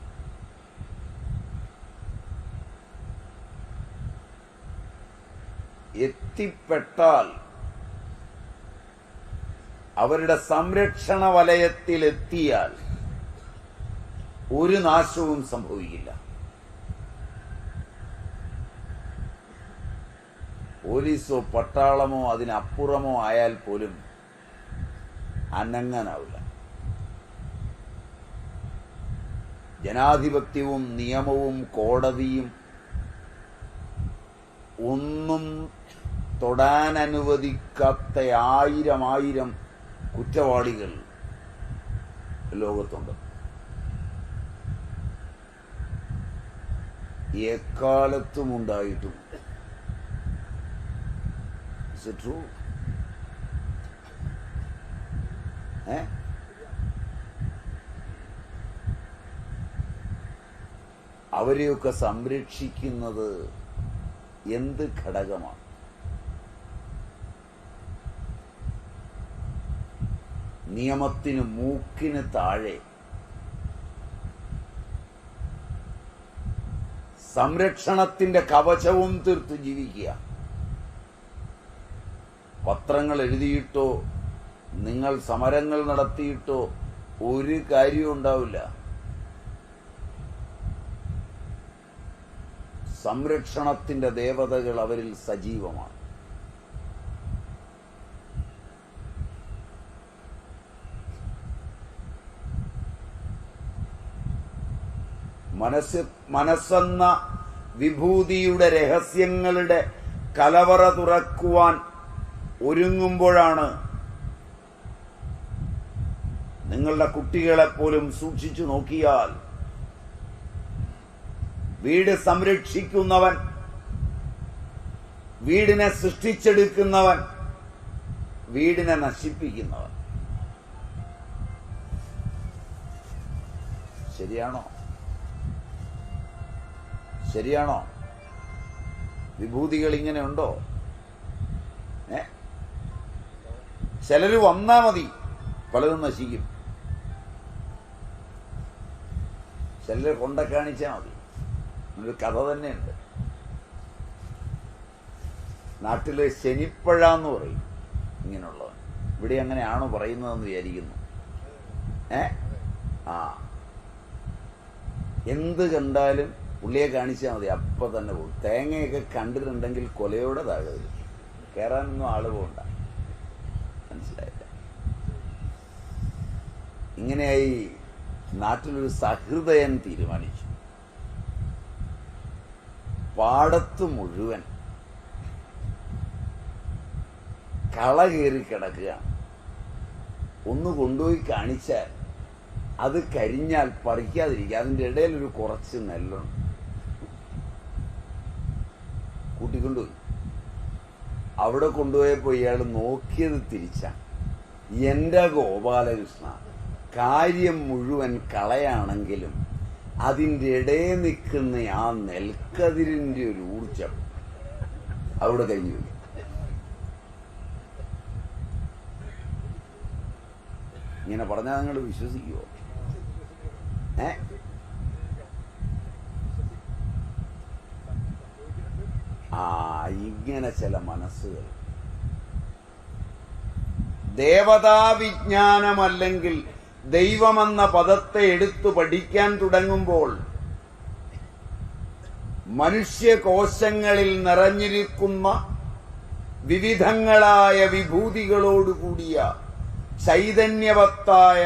എത്തിപ്പെട്ടാൽ അവരുടെ സംരക്ഷണ വലയത്തിലെത്തിയാൽ ഒരു നാശവും സംഭവിക്കില്ല. പോലീസോ പട്ടാളമോ അതിനപ്പുറമോ ആയാൽ പോലും അനങ്ങാനാവില്ല. ജനാധിപത്യവും നിയമവും കോടതിയും ഒന്നും തൊടാൻ അനുവദിക്കാത്ത ആയിരം കുറ്റവാളികൾ ലോകത്തുണ്ട്. എക്കാലത്തും ഉണ്ടായിട്ടും. Is it true? അവരെയൊക്കെ സംരക്ഷിക്കുന്നത് എന്ത് ഘടകമാണ്? നിയമത്തിന് മൂക്കിന് താഴെ സംരക്ഷണത്തിന്റെ കവചവും തീർത്ത് ജീവിക്കുക. പത്രങ്ങൾ എഴുതിയിട്ടോ നിങ്ങൾ സമരങ്ങൾ നടത്തിയിട്ടോ ഒരു കാര്യവും ഉണ്ടാവില്ല. സംരക്ഷണത്തിന്റെ ദേവതകൾ അവരിൽ സജീവമാണ്. മനസ്സെന്ന വിഭൂതിയുടെ രഹസ്യങ്ങളുടെ കലവറ തുറക്കുവാൻ ഒരുങ്ങുമ്പോഴാണ് നിങ്ങളുടെ കുട്ടികളെപ്പോലും സൂക്ഷിച്ചു നോക്കിയാൽ വീട് സംരക്ഷിക്കുന്നവൻ വീടിനെ സൃഷ്ടിച്ചെടുക്കുന്നവൻ, വീടിനെ നശിപ്പിക്കുന്നവൻ. ശരിയാണോ? ശരിയാണോ? വിഭൂതികൾ ഇങ്ങനെ ഉണ്ടോ? ചിലര് വന്നാ മതി പലതും നശിക്കും, ചിലര് കൊണ്ട കാണിച്ചാൽ മതി. ഒരു കഥ തന്നെയുണ്ട്. നാട്ടില് ശനിപ്പഴ എന്ന് പറയും ഇങ്ങനെയുള്ളവൻ. ഇവിടെ അങ്ങനെയാണോ പറയുന്നതെന്ന് വിചാരിക്കുന്നു. എന്ത് കണ്ടാലും പുള്ളിയെ കാണിച്ചാൽ മതി, അപ്പൊ തന്നെ പോകും. തേങ്ങയൊക്കെ കണ്ടിട്ടുണ്ടെങ്കിൽ കൊലയോടെ താഴെ വരും. കയറാനൊന്നും ആള് പോകണ്ട. മനസ്സിലായില്ല? ഇങ്ങനെയായി നാട്ടിലൊരു സഹൃദയൻ തീരുമാനിച്ചു. പാടത്ത് മുഴുവൻ കള കയറി കിടക്കുകയാണ്. ഒന്ന് കൊണ്ടുപോയി കാണിച്ചാൽ അത് കരിഞ്ഞാൽ പറിക്കാതിരിക്കുക. അതിൻ്റെ ഇടയിലൊരു കുറച്ച് നെല്ലുണ്ട്. കൂട്ടിക്കൊണ്ടുപോയി അവിടെ കൊണ്ടുപോയപ്പോൾ ഇയാൾ നോക്കിയത് തിരിച്ചാണ്. എൻ്റെ ഗോപാലകൃഷ്ണ, കാര്യം മുഴുവൻ കളയാണെങ്കിലും അതിൻ്റെ ഇടയിൽ നിൽക്കുന്ന ആ നെൽക്കതിരിൻ്റെ ഒരു ഊർജം അവിടെ കഴിഞ്ഞു. ഇങ്ങനെ പറഞ്ഞാൽ നിങ്ങൾ വിശ്വസിക്കുമോ? ഇങ്ങനെ ചില മനസ്സുകൾ. ദേവതാ വിജ്ഞാനമല്ലെങ്കിൽ ദൈവമെന്ന പദത്തെ എടുത്തു പഠിക്കാൻ തുടങ്ങുമ്പോൾ മനുഷ്യകോശങ്ങളിൽ നിറഞ്ഞിരിക്കുന്ന വിവിധങ്ങളായ വിഭൂതികളോടുകൂടിയ ചൈതന്യവത്തായ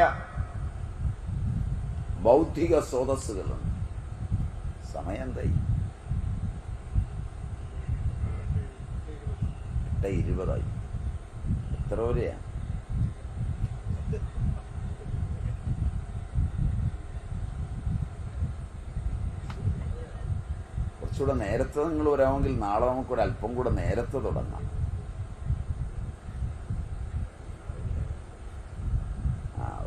ബൗദ്ധിക സ്രോതസ്സുകളുണ്ട്. സമയം തൈ 8:20 എത്ര വരെയാ? കുറച്ചുകൂടെ നേരത്തെ നിങ്ങൾ വരാമെങ്കിൽ നാളെ നമുക്കൊരു അല്പം കൂടെ നേരത്തെ തുടങ്ങാം.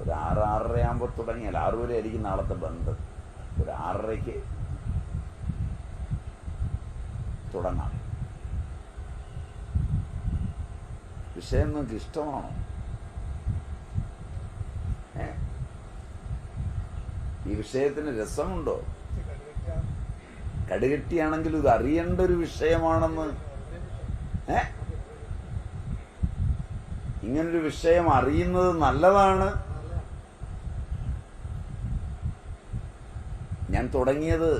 ഒരു 6-6:30 ആകുമ്പോൾ തുടങ്ങിയാൽ 6 വരെ ആയിരിക്കും നാളത്തെ ബന്ദ്. ഒരു 6:30 തുടങ്ങാം. വിഷയം നിങ്ങൾക്ക് ഇഷ്ടമാണോ? ഈ വിഷയത്തിന് രസമുണ്ടോ? കടുകെട്ടിയാണെങ്കിലും ഇത് അറിയേണ്ട ഒരു വിഷയമാണെന്ന്. ഇങ്ങനൊരു വിഷയം അറിയുന്നത് നല്ലതാണ്. ഞാൻ തുടങ്ങിയത്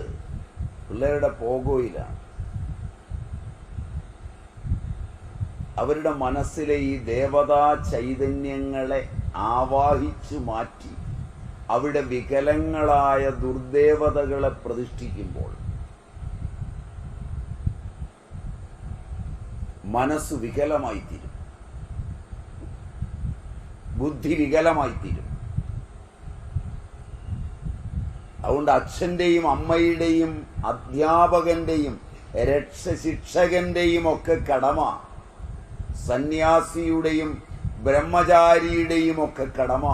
പിള്ളേരുടെ പോഗോയിലാണ്. അവരുടെ മനസ്സിലെ ഈ ദേവതാ ചൈതന്യങ്ങളെ ആവാഹിച്ചു മാറ്റി അവിടെ വികലങ്ങളായ ദുർദേവതകളെ പ്രതിഷ്ഠിക്കുമ്പോൾ മനസ്സ് വികലമായിത്തീരും, ബുദ്ധി വികലമായിത്തീരും. അതുകൊണ്ട് അച്ഛന്റെയും അമ്മയുടെയും അധ്യാപകന്റെയും രക്ഷശിക്ഷകന്റെയും ഒക്കെ കടമ, സന്യാസിയുടെയും ബ്രഹ്മചാരിയുടെയും ഒക്കെ കടമ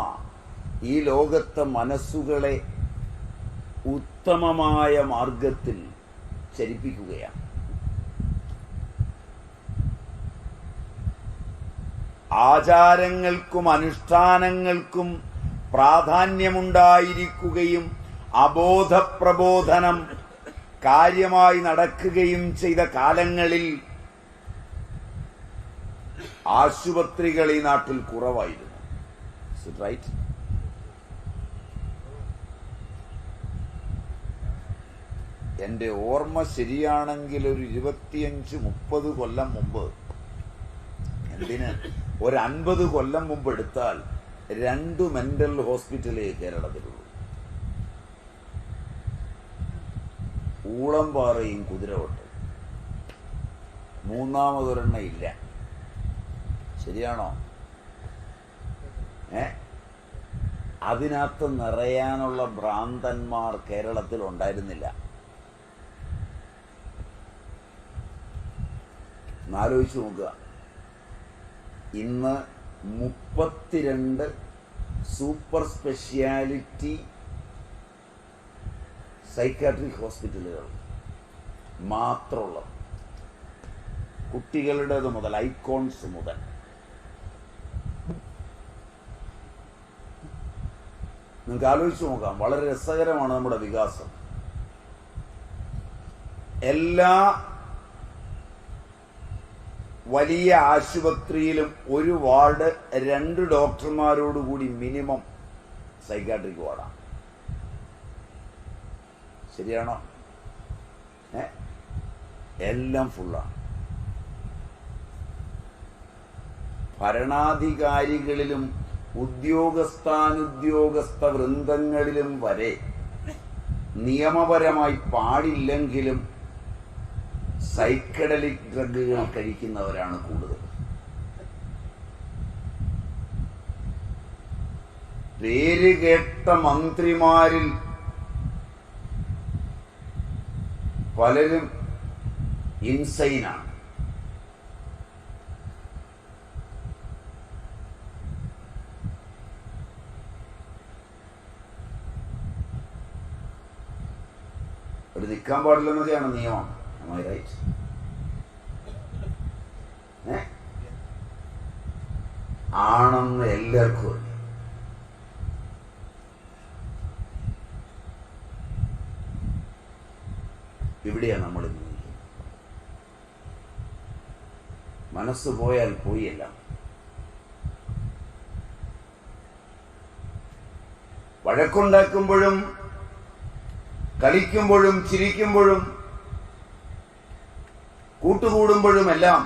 ഈ ലോകത്തെ മനസ്സുകളെ ഉത്തമമായ മാർഗത്തിൽ ചരിപ്പിക്കുകയാണ്. ആചാരങ്ങൾക്കും അനുഷ്ഠാനങ്ങൾക്കും പ്രാധാന്യമുണ്ടായിരിക്കുകയും അബോധപ്രബോധനം കാര്യമായി നടക്കുകയും ചെയ്ത കാലങ്ങളിൽ ആശുപത്രികൾ ഈ നാട്ടിൽ കുറവായിരുന്നു. റൈറ്റ്? എൻ്റെ ഓർമ്മ ശരിയാണെങ്കിൽ ഒരു 25-30 കൊല്ലം മുമ്പ്, എന്തിന് ഒരു 50 കൊല്ലം മുമ്പ് എടുത്താൽ 2 മെന്റൽ ഹോസ്പിറ്റലേ കേരളത്തിലുള്ളൂ. ഊളംപാറയും കുതിരവട്ടം. മൂന്നാമതൊരെണ്ണം ഇല്ല. ശരിയാണോ? അതിനകത്ത് നിറയാനുള്ള ഭ്രാന്തന്മാർ കേരളത്തിൽ ഉണ്ടായിരുന്നില്ല. ആലോചിച്ച് നോക്കുക. ഇന്ന് 32 സൂപ്പർ സ്പെഷ്യാലിറ്റി സൈക്കാട്രിക് ഹോസ്പിറ്റലുകൾ മാത്രമുള്ളത്. കുട്ടികളുടേത് മുതൽ ഐക്കോൺസ് മുതൽ. നിങ്ങൾക്ക് ആലോചിച്ച് നോക്കാം. വളരെ രസകരമാണ് നമ്മുടെ വികാസം. എല്ലാ വലിയ ആശുപത്രിയിലും ഒരു വാർഡ് 2 ഡോക്ടർമാരോടുകൂടി മിനിമം സൈക്കാട്രിക് വാർഡാണ്. ശരിയാണോ? എല്ലാം ഫുള്ളാണ്. ഭരണാധികാരികളിലും ഉദ്യോഗസ്ഥാനുദ്യോഗസ്ഥ വൃന്ദങ്ങളിലും വരെ നിയമപരമായി പാടില്ലെങ്കിലും സൈക്കഡലിക് ഡ്രഗുകൾ കഴിക്കുന്നവരാണ് കൂടുതൽ. പേര് കേട്ട മന്ത്രിമാരിൽ പലരും ഇൻസൈനാണ്. ഒരു നിൽക്കാൻ പാടില്ലെന്നൊക്കെയാണ് നിയമം. റൈറ്റ്? ആണെന്ന് എല്ലാവർക്കും അറിയാം. ഇവിടെയാണ് നമ്മൾ ഇന്ന് നിൽക്കുന്നത്. മനസ്സ് പോയാൽ പോയല്ല. വഴക്കുണ്ടാക്കുമ്പോഴും കളിക്കുമ്പോഴും ചിരിക്കുമ്പോഴും കൂട്ടുകൂടുമ്പോഴുമെല്ലാം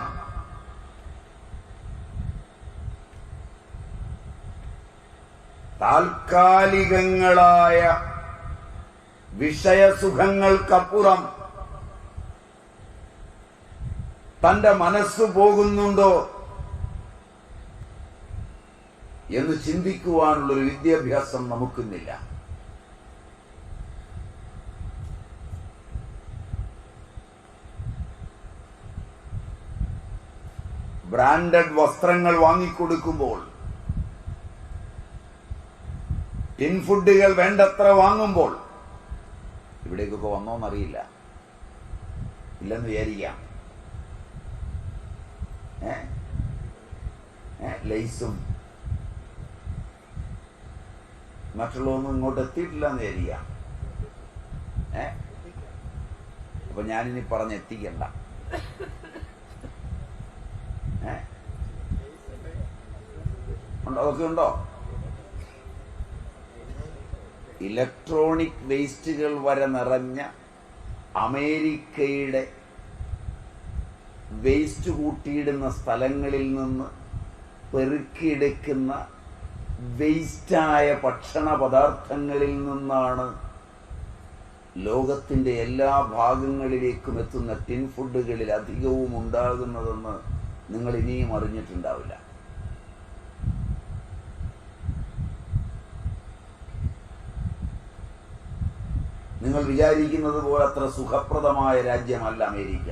താൽക്കാലികങ്ങളായ വിഷയസുഖങ്ങൾക്കപ്പുറം തന്റെ മനസ്സ് പോകുന്നുണ്ടോ എന്ന് ചിന്തിക്കുവാനുള്ളൊരു വിദ്യാഭ്യാസം നമുക്കിന്നില്ല. ബ്രാൻഡഡ് വസ്ത്രങ്ങൾ വാങ്ങിക്കൊടുക്കുമ്പോൾ, ടിൻ ഫുഡുകൾ വേണ്ടത്ര വാങ്ങുമ്പോൾ, ഇവിടേക്കൊക്കെ വന്നോന്നറിയില്ല, ഇല്ലെന്ന് വിചാരിക്കാം, ലൈസും മറ്റുള്ളതൊന്നും ഇങ്ങോട്ട് എത്തിയിട്ടില്ല എന്ന് വിചാരിക്കാം. അപ്പൊ ഞാനിനി പറഞ്ഞെത്തിക്കണ്ട. ഉണ്ടോ? അതൊക്കെ ഉണ്ടോ? ഇലക്ട്രോണിക് വേസ്റ്റുകൾ വരെ നിറഞ്ഞ അമേരിക്കയുടെ വേസ്റ്റ് കൂട്ടിയിടുന്ന സ്ഥലങ്ങളിൽ നിന്ന് പെറുക്കിയെടുക്കുന്ന വേസ്റ്റായ ഭക്ഷണ പദാർത്ഥങ്ങളിൽ നിന്നാണ് ലോകത്തിന്റെ എല്ലാ ഭാഗങ്ങളിലേക്കും എത്തുന്ന ടിൻ ഫുഡുകളിൽ അധികവും ഉണ്ടാകുന്നതെന്ന് നിങ്ങൾ ഇനിയും അറിഞ്ഞിട്ടുണ്ടാവില്ല. നിങ്ങൾ വിചാരിക്കുന്നത് പോലെ അത്ര സുഖപ്രദമായ രാജ്യമല്ല അമേരിക്ക.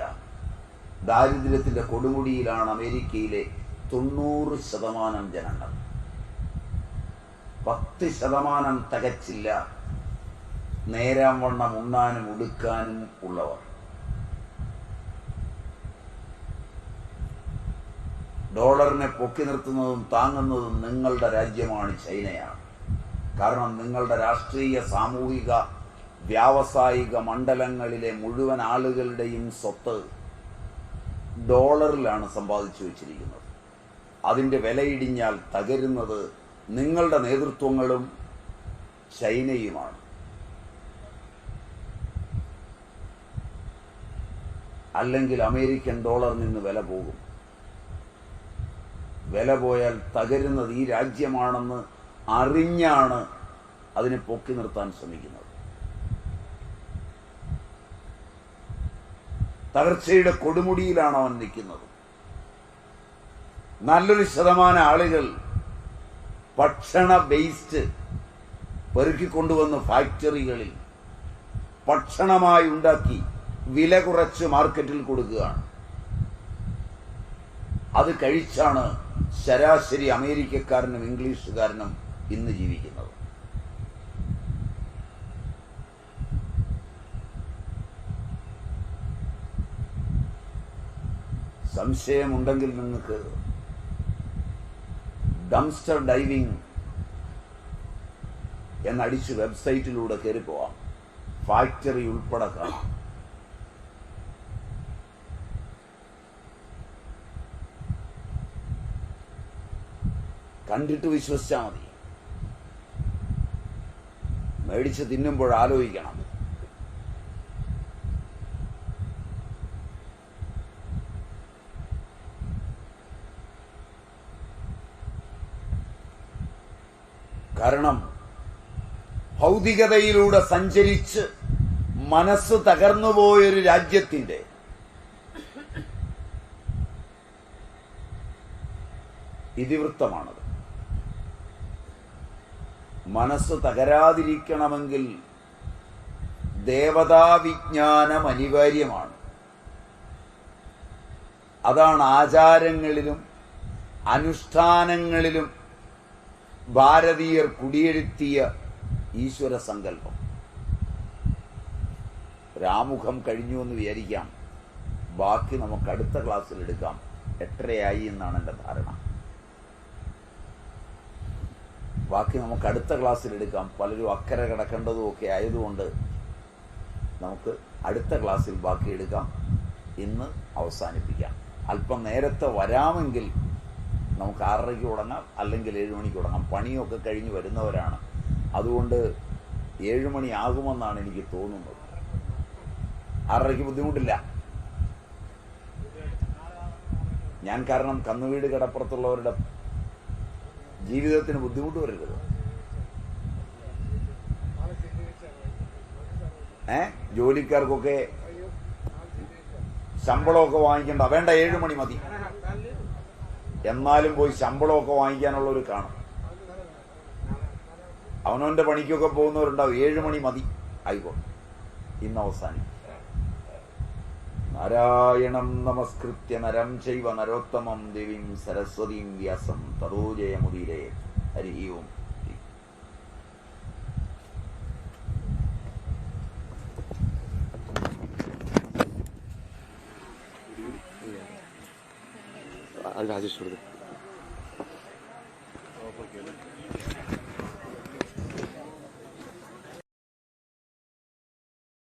ദാരിദ്ര്യത്തിന്റെ കൊടുമുടിയിലാണ് അമേരിക്കയിലെ 90% ജനങ്ങൾ. 10% തികച്ചില്ല നേരാം വണ്ണം ഉണ്ണാനും ഉടുക്കാനും ഉള്ളവർ. ഡോളറിനെ പൊക്കി നിർത്തുന്നതും താങ്ങുന്നതും നിങ്ങളുടെ രാജ്യമാണ്, ചൈനയാണ്. കാരണം നിങ്ങളുടെ രാഷ്ട്രീയ, സാമൂഹിക, വ്യാവസായിക മണ്ഡലങ്ങളിലെ മുഴുവൻ ആളുകളുടെയും സ്വത്ത് ഡോളറിലാണ് സമ്പാദിച്ചു വച്ചിരിക്കുന്നത്. അതിൻ്റെ വിലയിടിഞ്ഞാൽ തകരുന്നത് നിങ്ങളുടെ നേതൃത്വങ്ങളും ചൈനയുമാണ്. അല്ലെങ്കിൽ അമേരിക്കൻ ഡോളറിൽ നിന്ന് വില പോകും. വില പോയാൽ തകരുന്നത് ഈ രാജ്യമാണെന്ന് അറിഞ്ഞാണ് അതിനെ പൊക്കി നിർത്താൻ ശ്രമിക്കുന്നത്. തകർച്ചയുടെ കൊടുമുടിയിലാണ് അവൻ നിൽക്കുന്നത്. നല്ലൊരു ശതമാനം ആളുകൾ ഭക്ഷണ വേസ്റ്റ് പെറുക്കിക്കൊണ്ടുവന്ന് ഫാക്ടറികളിൽ ഭക്ഷണമായി ഉണ്ടാക്കി വില കുറച്ച് മാർക്കറ്റിൽ കൊടുക്കുകയാണ്. അത് കഴിച്ചാണ് ശരാശരി അമേരിക്കക്കാരനും ഇംഗ്ലീഷുകാരനും ഇന്ന് ജീവിക്കുന്നത്. സംശയമുണ്ടെങ്കിൽ നിങ്ങൾക്ക് ഡംസ്റ്റർ ഡൈവിംഗ് എന്നടിച്ച് വെബ്സൈറ്റിലൂടെ കയറി പോവാം. ഫാക്ടറി ഉൾപ്പെടെ കാണാം. കണ്ടിട്ട് വിശ്വസിച്ചാൽ മതി. മേടിച്ച് തിന്നുമ്പോൾ ആലോചിക്കണം. കാരണം ഭൗതികതയിലൂടെ സഞ്ചരിച്ച് മനസ്സ് തകർന്നുപോയൊരു രാജ്യത്തിന്റെ ഇതിവൃത്തമാണത്. മനസ്സ് തകരാതിരിക്കണമെങ്കിൽ ദേവതാവിജ്ഞാനം അനിവാര്യമാണ്. അതാണ് ആചാരങ്ങളിലും അനുഷ്ഠാനങ്ങളിലും ഭാരതീയർ കുടിയിരുത്തിയ ഈശ്വര സങ്കല്പം. രാമുഖം കഴിഞ്ഞു എന്ന് വിചാരിക്കാം. ബാക്കി നമുക്ക് അടുത്ത ക്ലാസ്സിൽ എടുക്കാം. 8:30 എന്നാണ് എൻ്റെ ധാരണ. ബാക്കി നമുക്ക് അടുത്ത ക്ലാസ്സിൽ എടുക്കാം. പലരും അക്കരെ കിടക്കേണ്ടതും ഒക്കെ ആയതുകൊണ്ട് നമുക്ക് അടുത്ത ക്ലാസ്സിൽ ബാക്കി എടുക്കാം. ഇന്ന് അവസാനിപ്പിക്കാം. അല്പം നേരത്തെ വരാമെങ്കിൽ നമുക്ക് 6:30 തുടങ്ങാം, അല്ലെങ്കിൽ 7 മണിക്ക് തുടങ്ങാം. പണിയൊക്കെ കഴിഞ്ഞ് വരുന്നവരാണ്. അതുകൊണ്ട് 7 മണി ആകുമെന്നാണ് എനിക്ക് തോന്നുന്നത്. 6:30 ബുദ്ധിമുട്ടില്ല. ഞാൻ കാരണം കന്നുവീട് കടപ്പുറത്തുള്ളവരുടെ ജീവിതത്തിന് ബുദ്ധിമുട്ട് വരരുത്. ജോലിക്കാർക്കൊക്കെ ശമ്പളമൊക്കെ വാങ്ങിക്കണ്ട. വേണ്ട, 7 മണി മതി. എന്നാലും പോയി ശമ്പളമൊക്കെ വാങ്ങിക്കാനുള്ളവർ കാണും. അവനവന്റെ പണിക്കൊക്കെ പോകുന്നവരുണ്ടാവും. 7 മണി മതി. ആയിക്കോട്ടെ, ഇന്ന് അവസാനം. നാരായണം നമസ്കൃത്യ നരം ചൈവ നരോത്തമം ദേവീം സരസ്വതീം വ്യാസം തതോ ജയമുദീരേ. ഹരി ഓം. രാജേഷ്